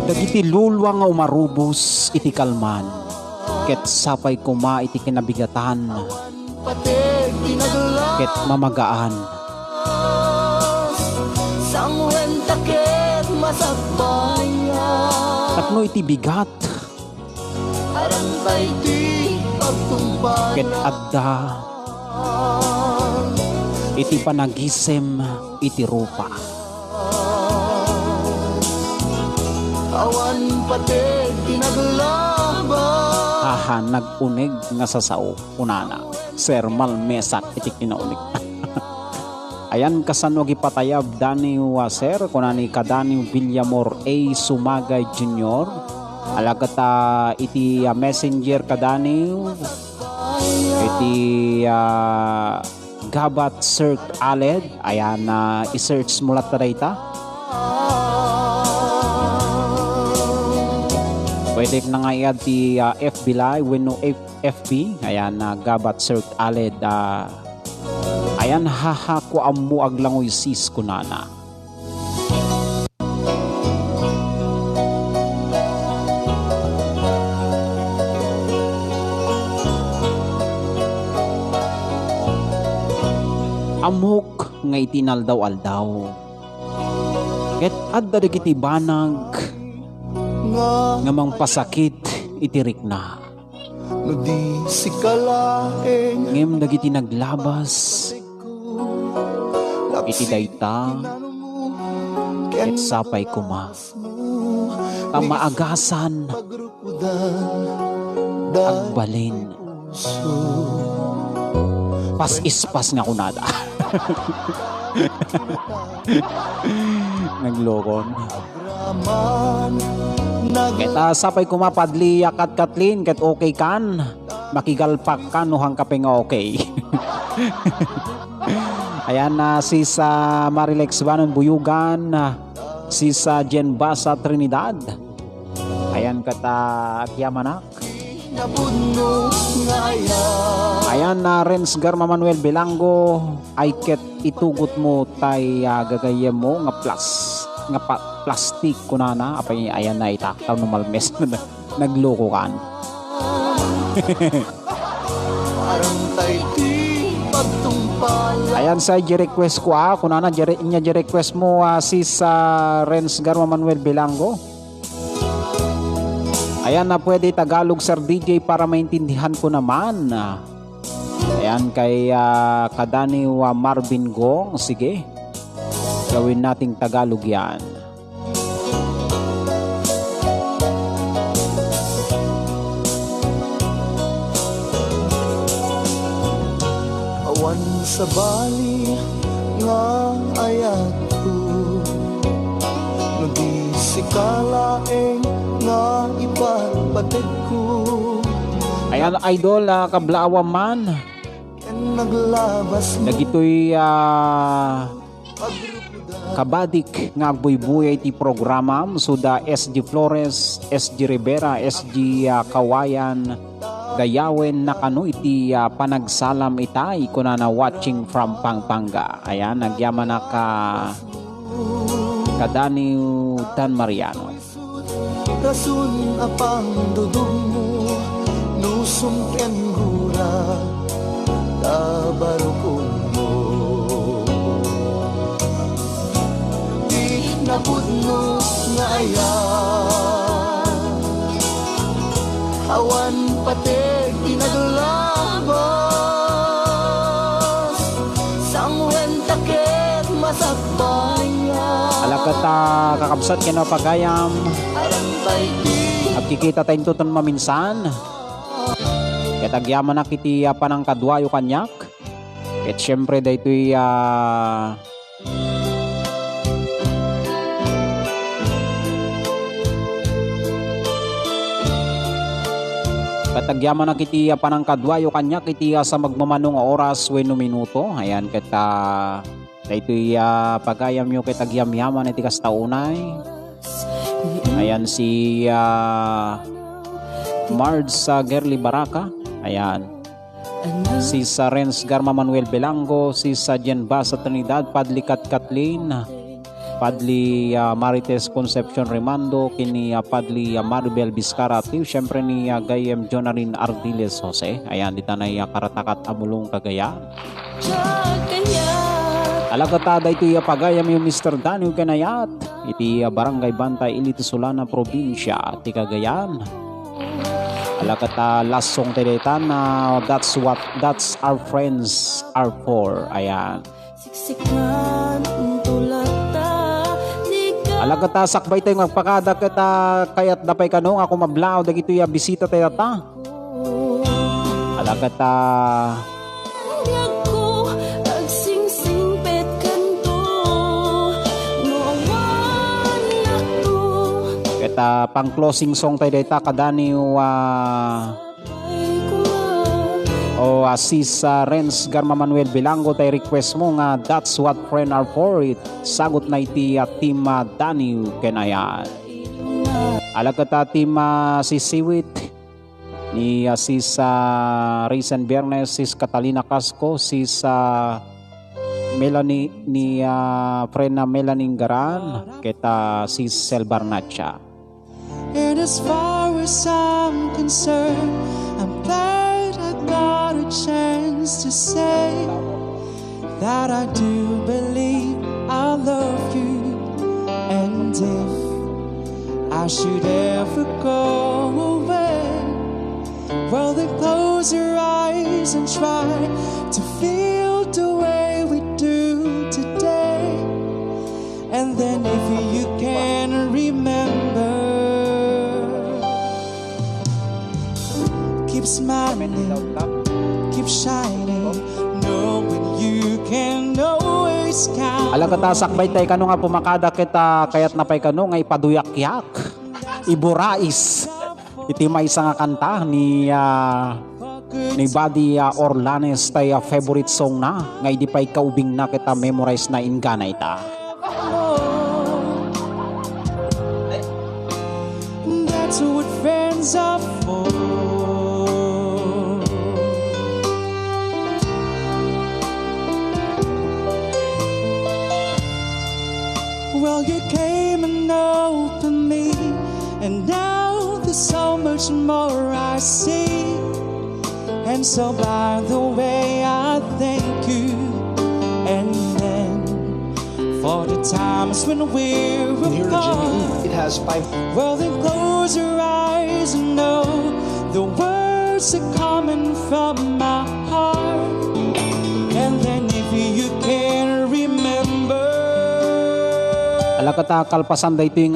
Dagiti lulwa nga umarubos iti kalman ket sapay kuma iti kinabigatan Pateg tinaglaban ket mamagaan Sangwen taket masakbayan tapno iti bigat Aram ti pagtumpan ket adda iti panagisem iti rupa. Awan pateg tinaglaban Aha naguneg nga sasao unana Sir Malmesak iti kinaunig. Ayan kasano gipatayab Daniel Sir kunani ka Daniel Villamor A. Sumagay Jr. Alagata iti messenger ka Daniel iti Gabat Sir Aled ayan i-search mulat ta dayta Pwede na nga i-add ti FB Live when no FB. Ayan, gabat Sir Aled. Ayan, haha ko amu aglangoy sis kunana. Amok nga itinal daw aldaw. Ket adda dagiti banag nga mang pasakit itirik na. No di si kalaeng Ngem dagiti naglabas iti dayta ket sapay kuma. Maagasan agbalin. Pas-ispas nga kunada. Naglokon. Kita sapay kumapadli yakat katlin ket okay kan. Makigalpak kan no hangkape nga okay. Ayan na si sa Marilex Banon Buyugan, si sa Jen Basa Trinidad. Ayan kata Akyamanak. Ayan na Renz Garma Manuel Belango, ay ket itugot mo tay gagayem mo nga plastic kunana apay ayan na itaktaw no malmes nagloko kan. parang tay di pagtumpala. Ayan sa request ko kunana inya request mo si sa Renz Garma Manuel Belango. Ayan na pwede Tagalog Sir DJ para maintindihan ko naman. Ayan kay Kadani Marvin Gong. Sige, gawin nating Tagalog yan. Awan sa bali nga ayat ko, no di si kalaeng nga ipalpatid ko. Ayan idol, kablawa man. Yan naglabas mo Nagitoy pagrukudan. kabadik nga agbuy-buy ti programa suda SG Flores, SG Rivera, SG Kawayan gayawen na kano iti panagsalam itay kunana watching from Pampanga. Ayan nagyaman na Kadani Dan Mariano. Rasun apang dudong mo nusong kenggura tabarukong mo. Di napudno nga ayan awan patig tinaglabas sangwen takit masakbayan. Alakata kakabsat kino pagayam Parang tay di at kikita tayong tuton maminsan. Ket agyaman na kiti panang kadwayo kanyak. Ket syempre daytoy katagyaman na kiti panang kadwayo kanyak iti sa magmamanong oras wenno minuto. Ayan ket daytoy pagayam yo ket agyamyaman iti kastaunay. Ayan si Marge sa Gerly Baraka. Ayan. Si sa Renz Garma Manuel Belango, si sa Jen Basa Trinidad, Padli Katlin, Padli Marites Concepcion Remando, kini Padli Maribel Vizcara, syempre ni Gayem Jonarin Ardiles Jose. Ayan, dito na karatakat amulong Cagayan. Alagata ito pagayam yung Mr. Daniel Kanayat. Iti Barangay Bantay, Ilito Solana, Probinsya, ti Cagayan. Alagata last song tayo na that's our friends are for. Ayan. Alagata sakbay tayo magpakada kita kayat dapay kanong ako mablaw dagito ya bisita tayo ta. Alagata kita pang closing song tayo data kadani si sa Renz Garma Manuel Belango tayo request mo nga that's what friend are for it. Sagot na iti team Dani Kenayan. Alagkata team si Siwit ni sis Raisin Bernes, sis Catalina Casco, sis Melanie ni friend na Melanie Garan, kita sis Sel Barnacha. And as far as I'm concerned, I'm glad I got a chance to say that I do believe I love you. And if I should ever go away, well then close your eyes and try to feel the way we do today. And then if you can remember, keep smiling, keep shining, knowing you can always count. Alagkata sakbay tay kano nga pumakada kita kayat napay kano nga ipaduyak-yak. Iburais. Iti may isa nga kanta ni Buddy Orlanes tay favorite song na nga idi pay kaubing na kita memorize na ingana ita. That's what friends are for. Well, you came and opened me, and now there's so much more I see. And so by the way, I thank you. And then for the times when we're apart, It has 5. well then close your eyes and know the words are coming from my heart. And then if you can remember, Alagkata kalpasan da ito yung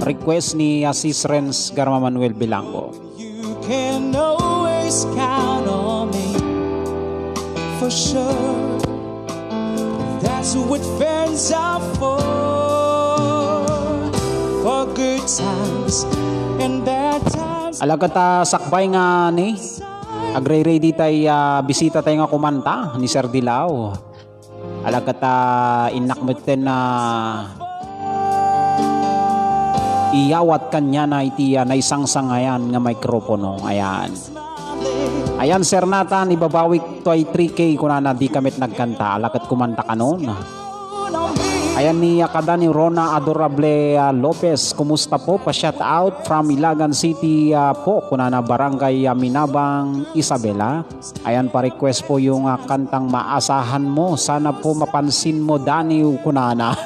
request ni Sis Renz Garma Manuel Bilango. you can always count on me for sure. That's what friends are for good times and bad times. Alagkata sakbay nga ni agre-ready tay bisita tayo nga kumanta ni Sir Dilao. Alagkata inakmeten na iyawat kanya na iti na isang sangayan nga mikropono. Ayan. Ayan sir Nathan, ibabawik to ay 3K kunana di kamit nagkanta. Alakat kumanta ka noon. Ayan ni Kadani Rona Adorable Lopez, kumusta po? Pa-shout out from Ilagan City po, kunana Barangay Minabang, Isabela. Ayan pa-request po yung kantang Maasahan Mo. Sana po mapansin mo Daniw kunana.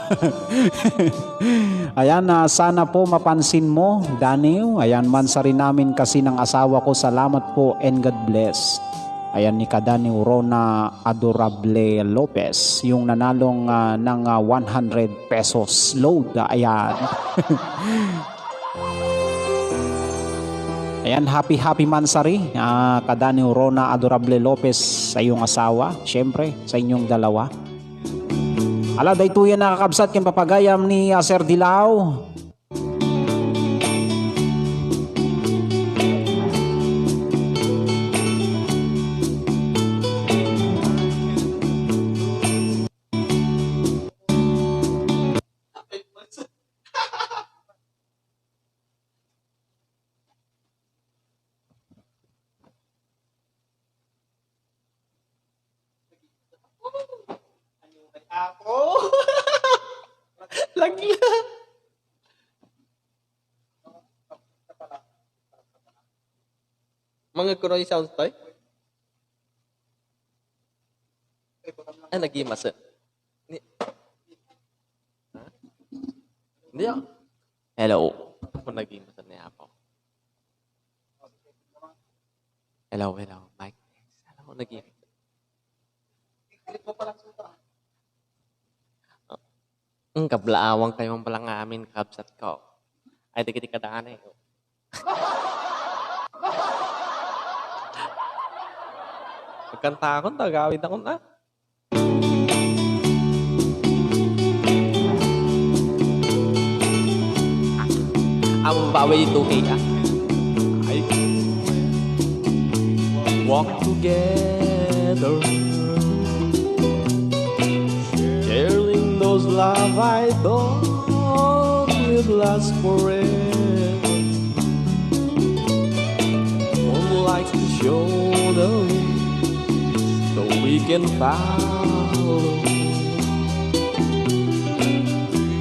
Ayan, sana po mapansin mo Daniw. Ayan, mansa rin namin kasi ng asawa ko. Salamat po and God bless. Ayan ni Kadani Rona Adorable Lopez, yung nanalong ng 100 pesos load. Ayan. Ayan, happy mansari. Kadani Rona Adorable Lopez sa iyong asawa. Siyempre, sa inyong dalawa. Ala, dahito yan nakakabsat kin papagayam ni Sir Dilao. Lagla. Mga kuno yung sound toy? Ay, nag-imas eh. Hindi ako. Hello. Kung nag-imas niya ako. Hello. Mike. Hello, nag-imas. Ang kablaawang kayo pala nga amin kabsat ko. Ay, dikit ka daan eh. Magkanta ako, tagawid ako na. Ang babawi yung 2K ah. Ay. Walk together, sharing those love I thought will could last forever. Would like to show the way so we can follow.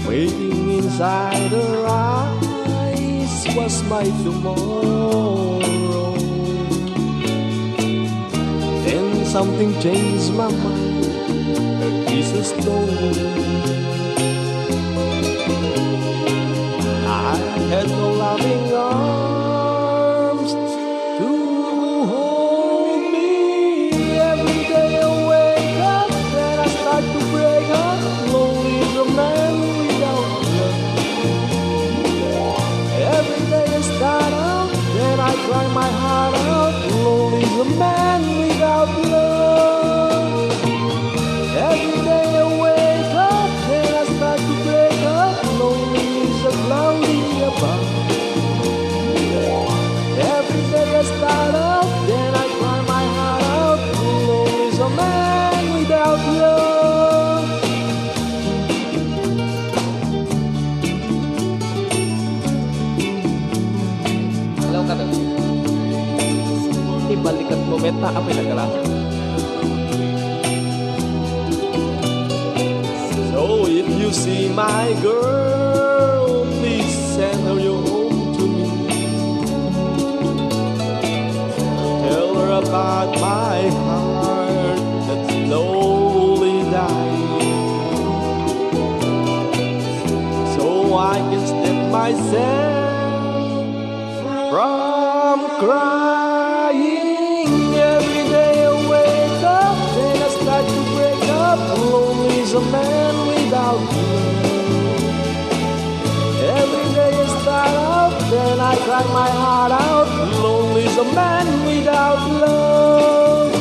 Waiting inside her eyes was my tomorrow. Then something changed my mind. Her kisses stole. I had no loving arms to hold me. Every day I wake up, then I start to break up. Lonely is a man without love. Every day I start out, then I cry my heart out. Lonely is a man without love. Every day I wake up, then I start to break up. Lonely is a cloudy above. Every day I start out, then I cry my heart out. Lonely is a man without love. Hello ka na. Ibalikat mo, beta, apoy nagalasan. So if you see my girl, please send her your home to me. Tell her about my heart that's slowly dying, so I can stop myself from crying. Every day I wake up, then I start to break up. Lonely is a man without love. Every day I start out, then I cry my heart out. Lonely is a man without love.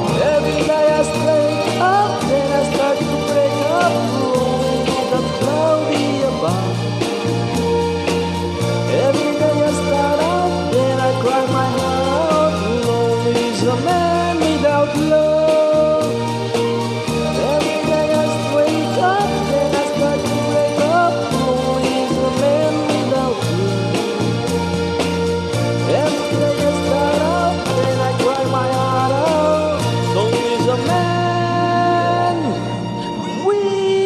Every day I wake up, then I start to break up. Lonely is a cloudy above. Every day I start out, then I cry my heart out. Lonely is a man without love. Every day I wake up, then I start to break up. Lonely is a man without love. Every day I start out, then I cry my heart out. Lonely is a man without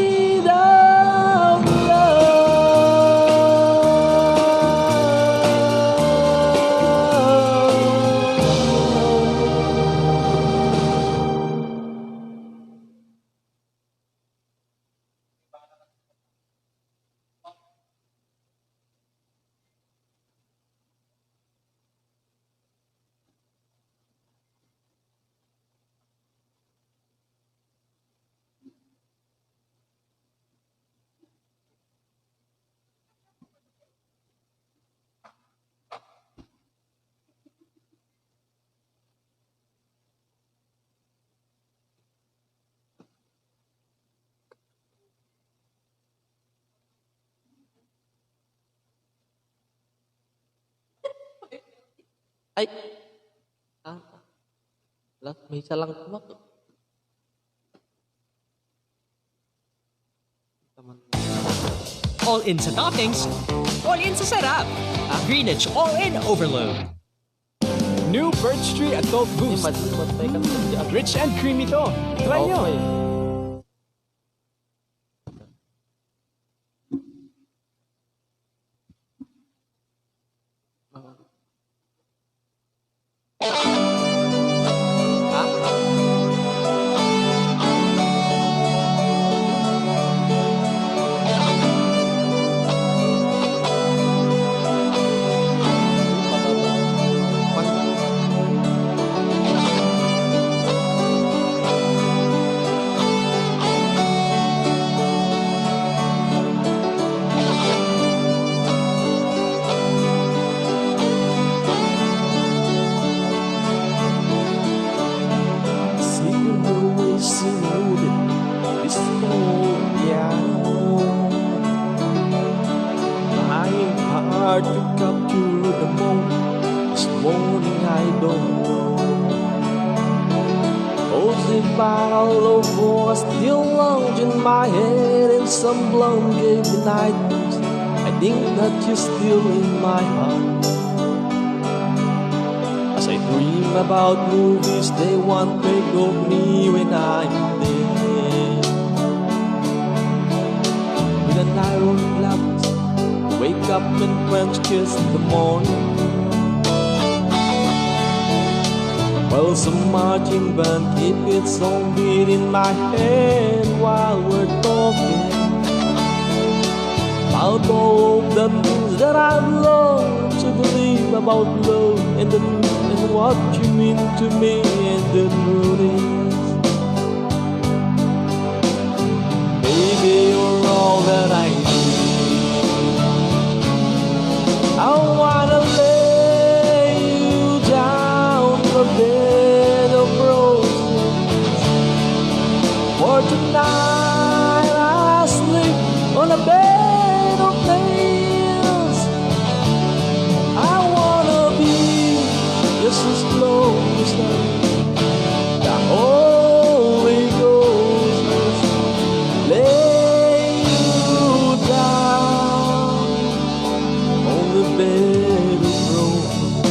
Ay, lah, may isa lang tumak. All in sa toppings, all in sa sarap. Greenwich All In Overload. New Birch Tree Adult Boost. Patay ka sa dyan. Rich and creamy to. Try nyo. Okay. hard to capture the moment. This morning I don't know. Cause if all over, I still lounge in my head, and some blonde gave me nightmares. think that you're still in my heart. As I dream about movies, they want make of me when I'm dead. With an iron glass, wake up and French kiss in the morning. Well, some marching band keep its own beat in my head while we're talking about all the things that I've loved to believe about love and the truth and what you mean to me and the truth is, baby, you're all that I need. I wanna lay you down the bed of roses. For tonight I sleep on a bed of nails. I wanna be just as close as the Holy Ghost. Lay you down on the bed of roses.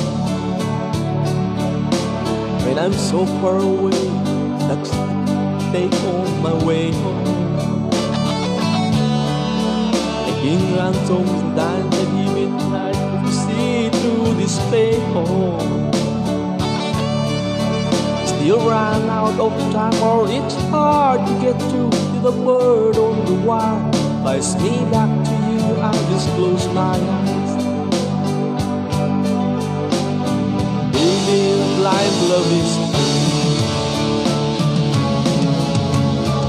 When I'm so far away, that's take on my way home. Making ransoms and dying the midnight to see through this paper. Still run out of time, or it's hard to get through to the bird on the wire. Flies me back to you, I'll just close my eyes. Baby, blind love is true.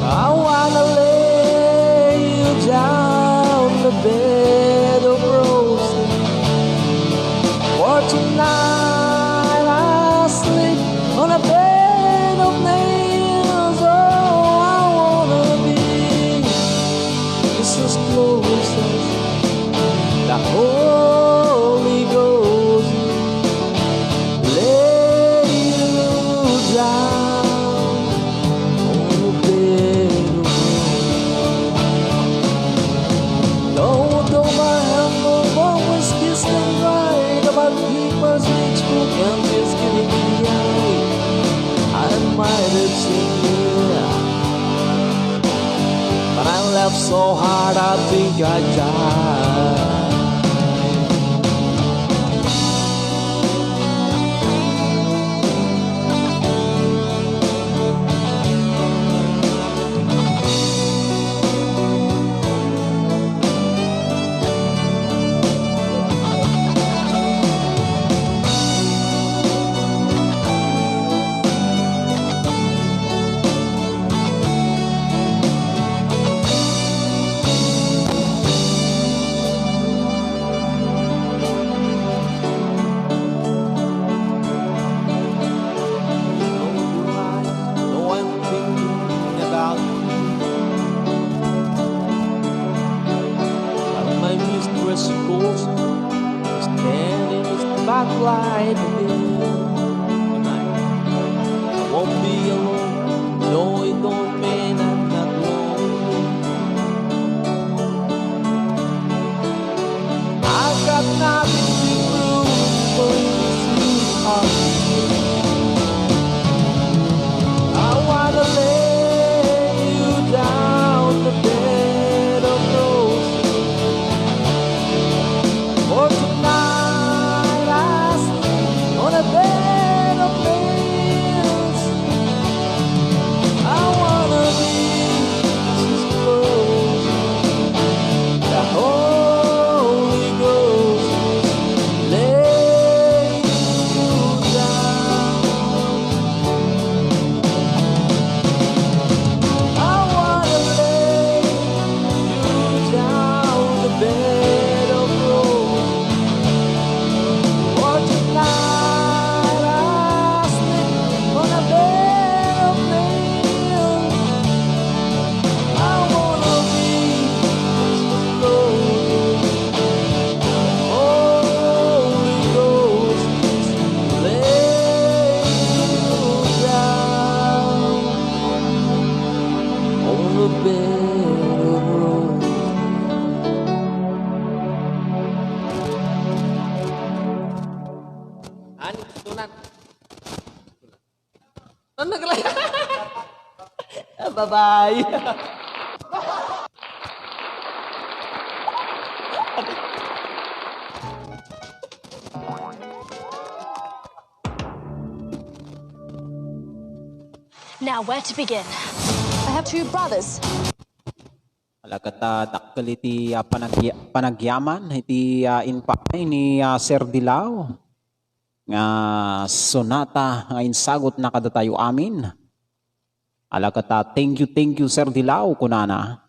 I wanna lay you down the bed of roses. For tonight I sleep on a bed of nails. Oh, I wanna be just as close as the Holy Ghost. Lay you down on the bed of roses. Though my humble always kissed and right about people's rich book and just giving me the eye, I might have seen you, but I laughed so hard I think I died. Spotlight tonight. I won't be alone. No, it don't mean I'm not lonely. I've got nothing to prove for you, sweetheart. I wanna lay you down the bed of roses. For tonight I sleep on a bed of nails. Ano ka lang? Bye-bye. Now, where to begin? I have two brothers. Alagata dakkel iti panagyaman iti inpakay ni Sir Dilaw nga sonata nga insagot na kada tayo amin. Alagata thank you Sir Dilaw kunana.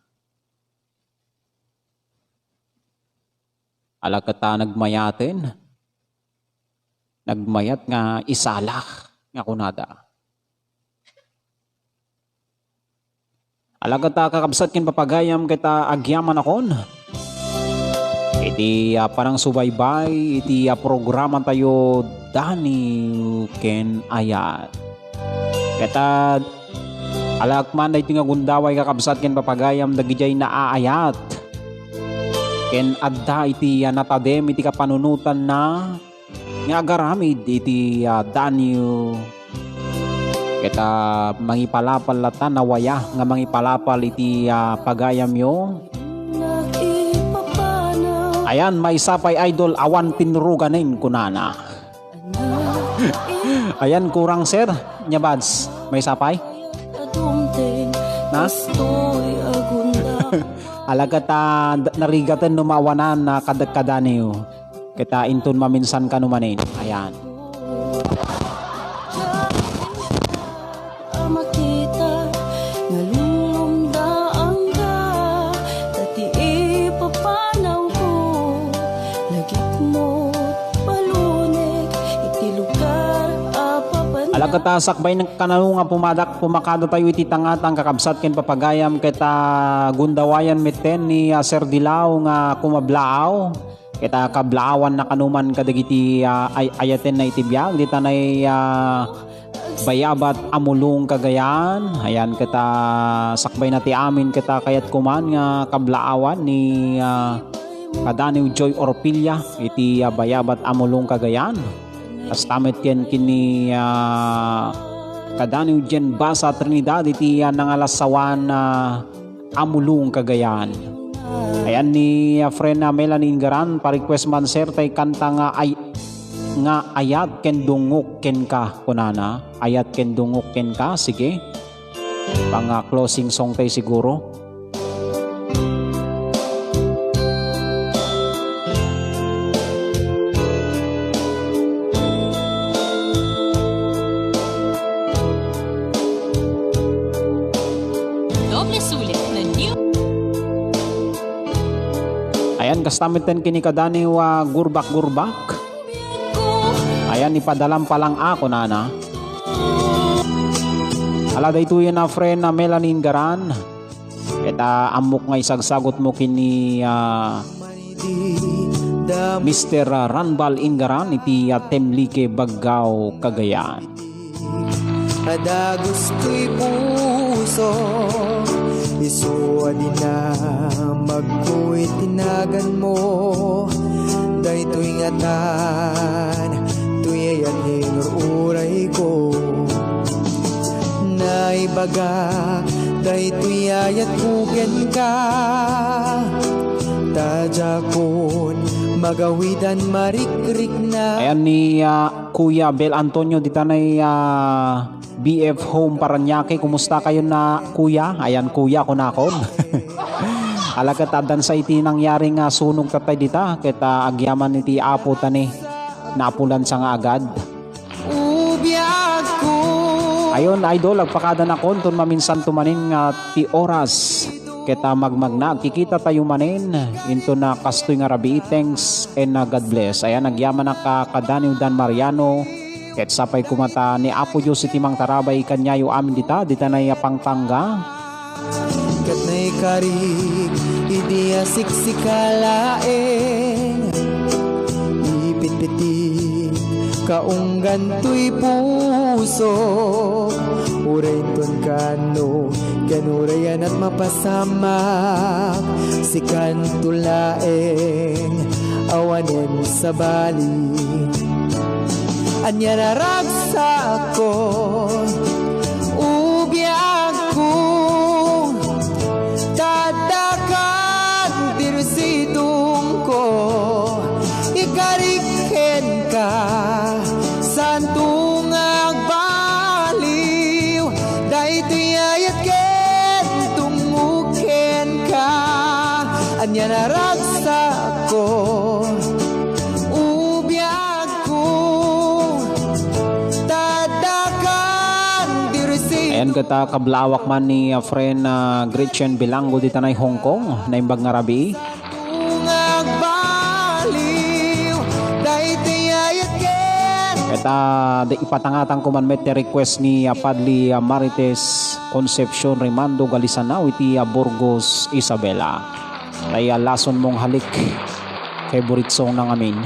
Alagata nagmayat nga isalak nga kunada. Alagata kakabsat kin papagayam kita agyaman akon. Iti parang subaybay, iti programa tayo Dani ken ayat. Kita alakman da iti nga gundaway kakabsat kin papagayam dagijay naaayat. Ken adda iti natadem iti kapanunutan na nga agaramid iti Dani kita mangipalapal lata nawaya nga mangipalapal iti pagayam yo. Ayan, may sapay idol awan tinruganin kunana. Ayan, kurang sir, nyabads, may sapay? Na? Alagata narigatan numawanan na kadagkadaniyo. Kita intun maminsan kanumanin. Ayan. Alagata sakbay ng kanalo nga pumakado tayo iti tangatang kakabsat ken papagayam kita gundawayan meten ni Sir Dilaw nga kumablaaw. Kita kablaawan na kanuman kadagiti ayaten na itibiyag dita nay bayabat amulong kagayan. Ayan kita sakbay na ti amin kita kayat kuman nga kablaawan ni Kadaniw Joy Orpilla iti bayabat amulong kagayan. Kastamit ken kini Kadaniw Jen Basa Trinidad iti nangalasawan amulong kagayan. Ayan ni friend na Melanie Ingaran pa-request man sir tay kanta nga ayat ken dungok ken ka kunana. Ayat ken dungok ken ka, sige. Pang closing song tay siguro. Ayan, kastamitan kini Kadaniw gurbak-gurbak. Ayan, ipadalam pa lang ako nana. Alada ito yan na friend na Melanie Ingaran. Kita amok nga isagsagot mo kini Mr. Ranbal Ingaran iti Temlike Baggaw Cagayan. Ada gusto'y puso isuwa din na magko'y tinagan mo dayto'y ngatan tuyayan hinururay ko naibaga dayto'y ayat kuken ka tajakon magawidan marikrik na. Ayan ni Kuya Bel Antonio dita na BF Home Paranaque. Kumusta kayo na kuya? Ayan kuya ko na ako. Alagat adan sa iti nangyari nga sunog tatay dita. Kita agyaman iti apo tani. Naapulan sa nga agad. Ayon idol, agpakada na konton maminsan tumanin nga ti oras. Kita magmagna. Kikita tayo manin. Into na kastoy nga rabi. Thanks and God bless. Ayan, nagyaman na Kadaniw Dan Mariano. Ket sapay kumata ni Apo Diyos iti mang tarabay kanyayo amin dita na pangtangga. Kat na'y karig idi siksikalaeng ipit-pitit kaunggan to'y puso urayin kano ganurayan at mapasamak si kantulaeng awanen sa bali anya naragsa ako tiyayat ken tumuken ka anya naragsa ko ubiyag ko tadakan dirisi Ayan kata kablawak man ni friend Gretchen Bilango dito na Hong Kong na imbag nga rabi. ngagbaliw day tiyayat ken Kata di ipatangatan ko man met request ni Padli Marites Concepcion Rimando Galisanao iti Burgos Isabela. Kaya lason mong halik favorite song ng amin.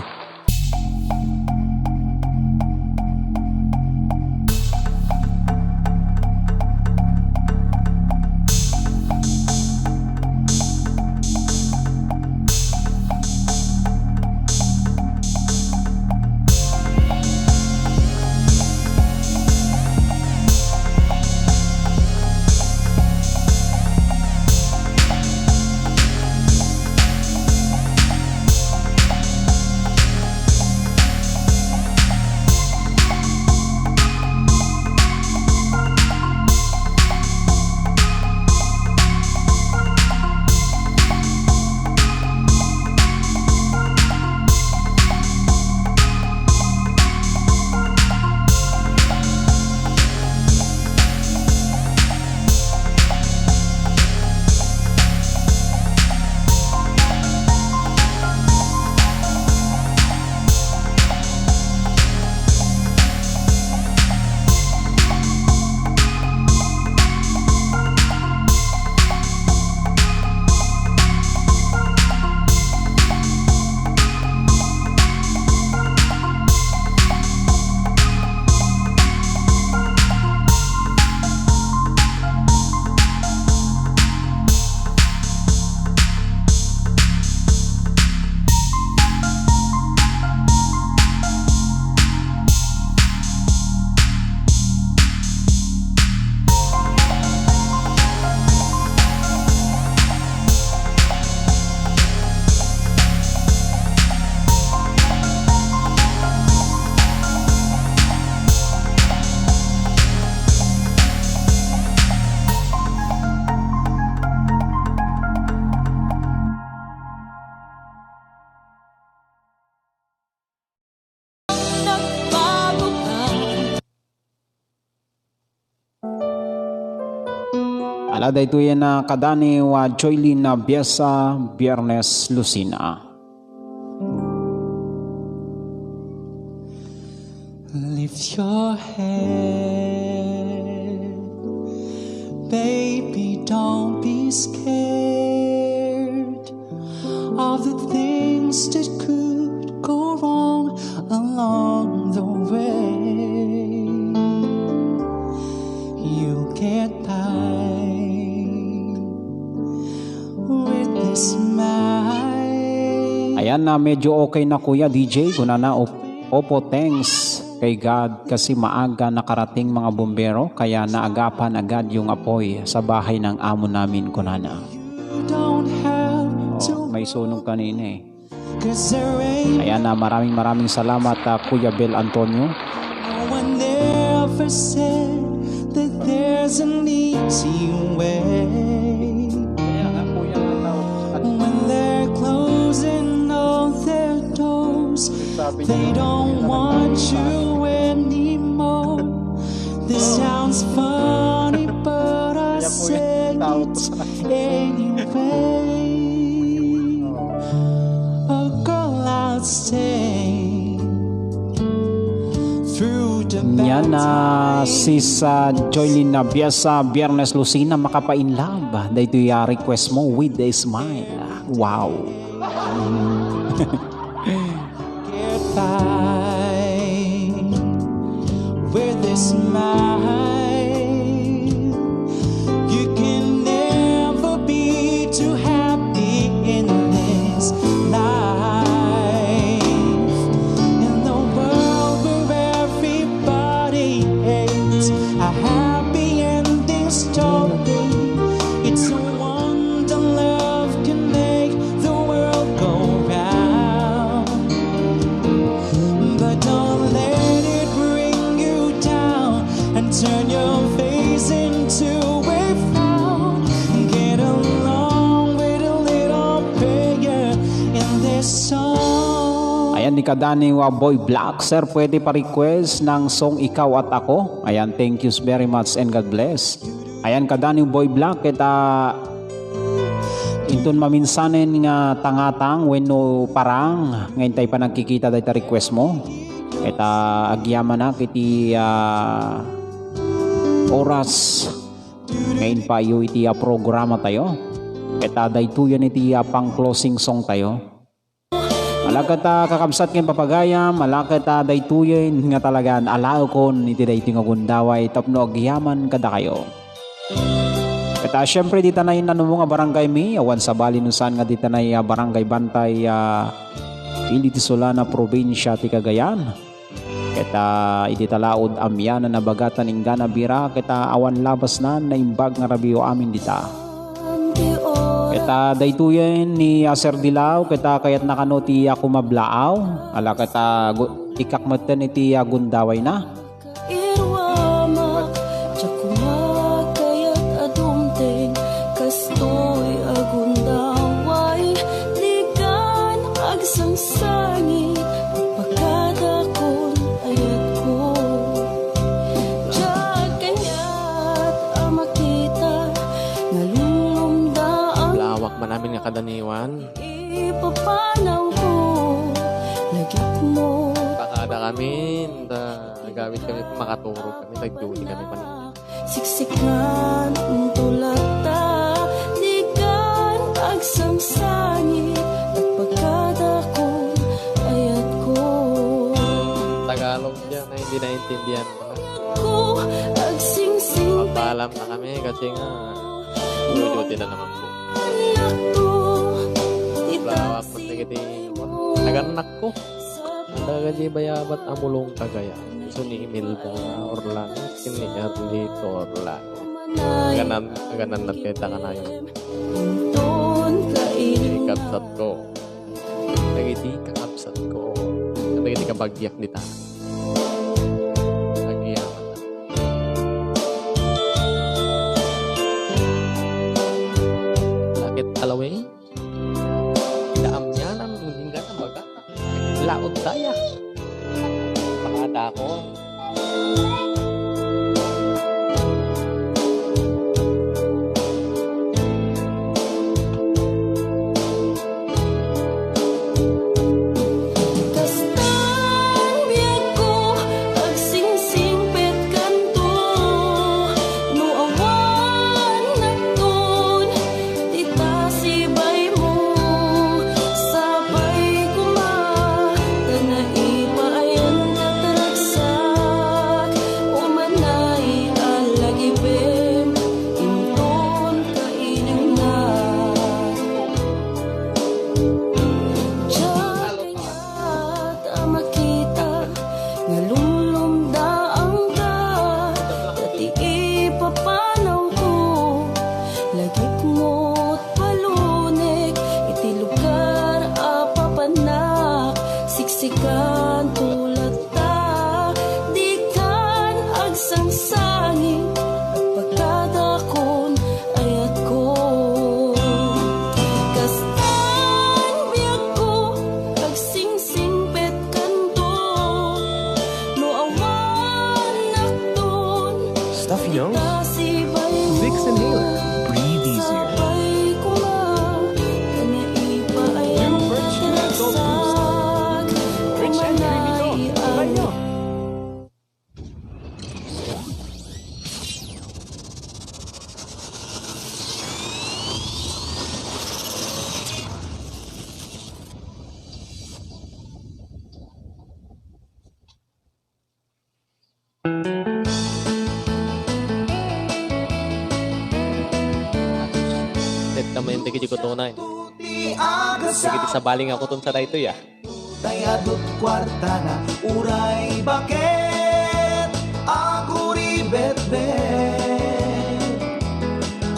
Alada ito yan na kadani wa Joylin na Biesa Biyernes Lucina. Lift your head, baby, don't be scared of the things that could go wrong along the way. You'll get by with this smile. Ayan na medyo okay na Kuya DJ. Kuna na opo thanks kay God kasi maaga nakarating mga bombero kaya naagapan agad yung apoy sa bahay ng amo namin kunana. May sunog kanina eh. Ayan na maraming salamat Kuya Bel Antonio. No one ever said that there's an easy way. When they're closing all their doors, they don't want you anymore. This sounds funny, but I say it anyway. A girl I'll stay through the Yan na si sa Joylin na Biesa Biyernes Lucina makapainlove. Dahito yung request mo with a smile. Wow. Get by with this smile. You can never be too happy in this life. In the world where everybody hates a happy ending story, it's a wonder love can make the world go round. But don't let it bring you down and turn your face into till we found. Get along with a little prayer in this song. Ayan ni Kadani wa Boy Black. Sir, pwede pa request ng song Ikaw at Ako. Ayan, thank you very much and God bless. Ayan, Kadani Boy Black, kita inton maminsanen nga tangatang wenno parang ngayon tayo pa nagkikita dahil request mo. Kita agyaman na kiti oras ngayon pa yu iti programa tayo. Kita daytuyan iti pang closing song tayo. Malakit kakabsat ng papagaya, malakit daytuyan nga talagaan alao kon iti dayto nga gundaway tapno agyaman kada kayo. Kita syempre di tanay nanungo nga barangay mi, awan sa Balinusan nga di tanay barangay Bantay ili ti Solana probinsya ti Cagayan. Kita iti talaod amyan na bagatan ing ganabira, kita awan labas na naimbag nga rabiyo amin dita. Kita daytuyen ni Sir Dilaw, kita kayat nakano ti kumablaaw, ala kita ikakmeten iti gundaway na. Namin nga kadaniwan. Ipapanaw ko, lagit mo. Pakada kami, gamit kami, makaturo kami, nag-duty kami pa. Siksikan, tulata, di kan agsamsani, at pagkada ko, ayat ko. Tagalog dyan na hindi naintindihan mo. Ko, agsingsing, papaalam na kami kasi nga, duty na naman po. Lawak mo tigiti naganak ko. Talaga di bayabat amulong Kagaya. So ni Imelda Orlando, ni Erlito Orlando. Ganan na kita ka na yun. Kapsat ko. Nagiti kakapsat ko. Nagiti kabagyak nita. Nagyaman na. Sakit alaway. Laot daya. Pakada ko. Hindi ko tunay. Sige, sa baling ako tun sa dayto ya. Tayadot kwarta na uray bakit ako ribet-bet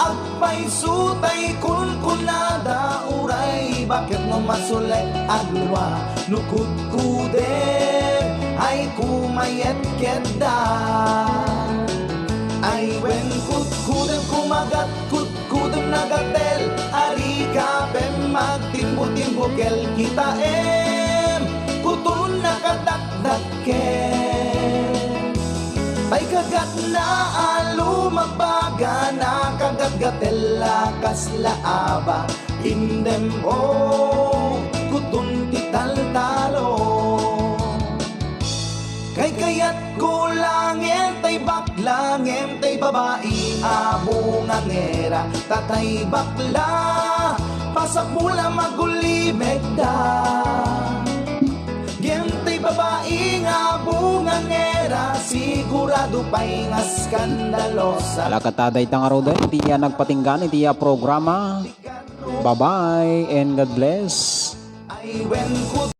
agpay sutay kulkulada uray bakit mo masulay agluwa nukod kuder ay kumayet keda ay wen kut kita kutun nakadakdaken. Ay kagat na alumabaga na kagat gatela kaslaaba. Indem kutun tital-talo. Kay kayat ko langin tay baklangin tay babae abungangera tatay bakla pasak mula magulimeg da. Gentay babae abungangera sigurado pa'y nga skandalosa. Alakataday tangaraw din, iti nagpatinggan, iti programa. Bye-bye and God bless. Ay when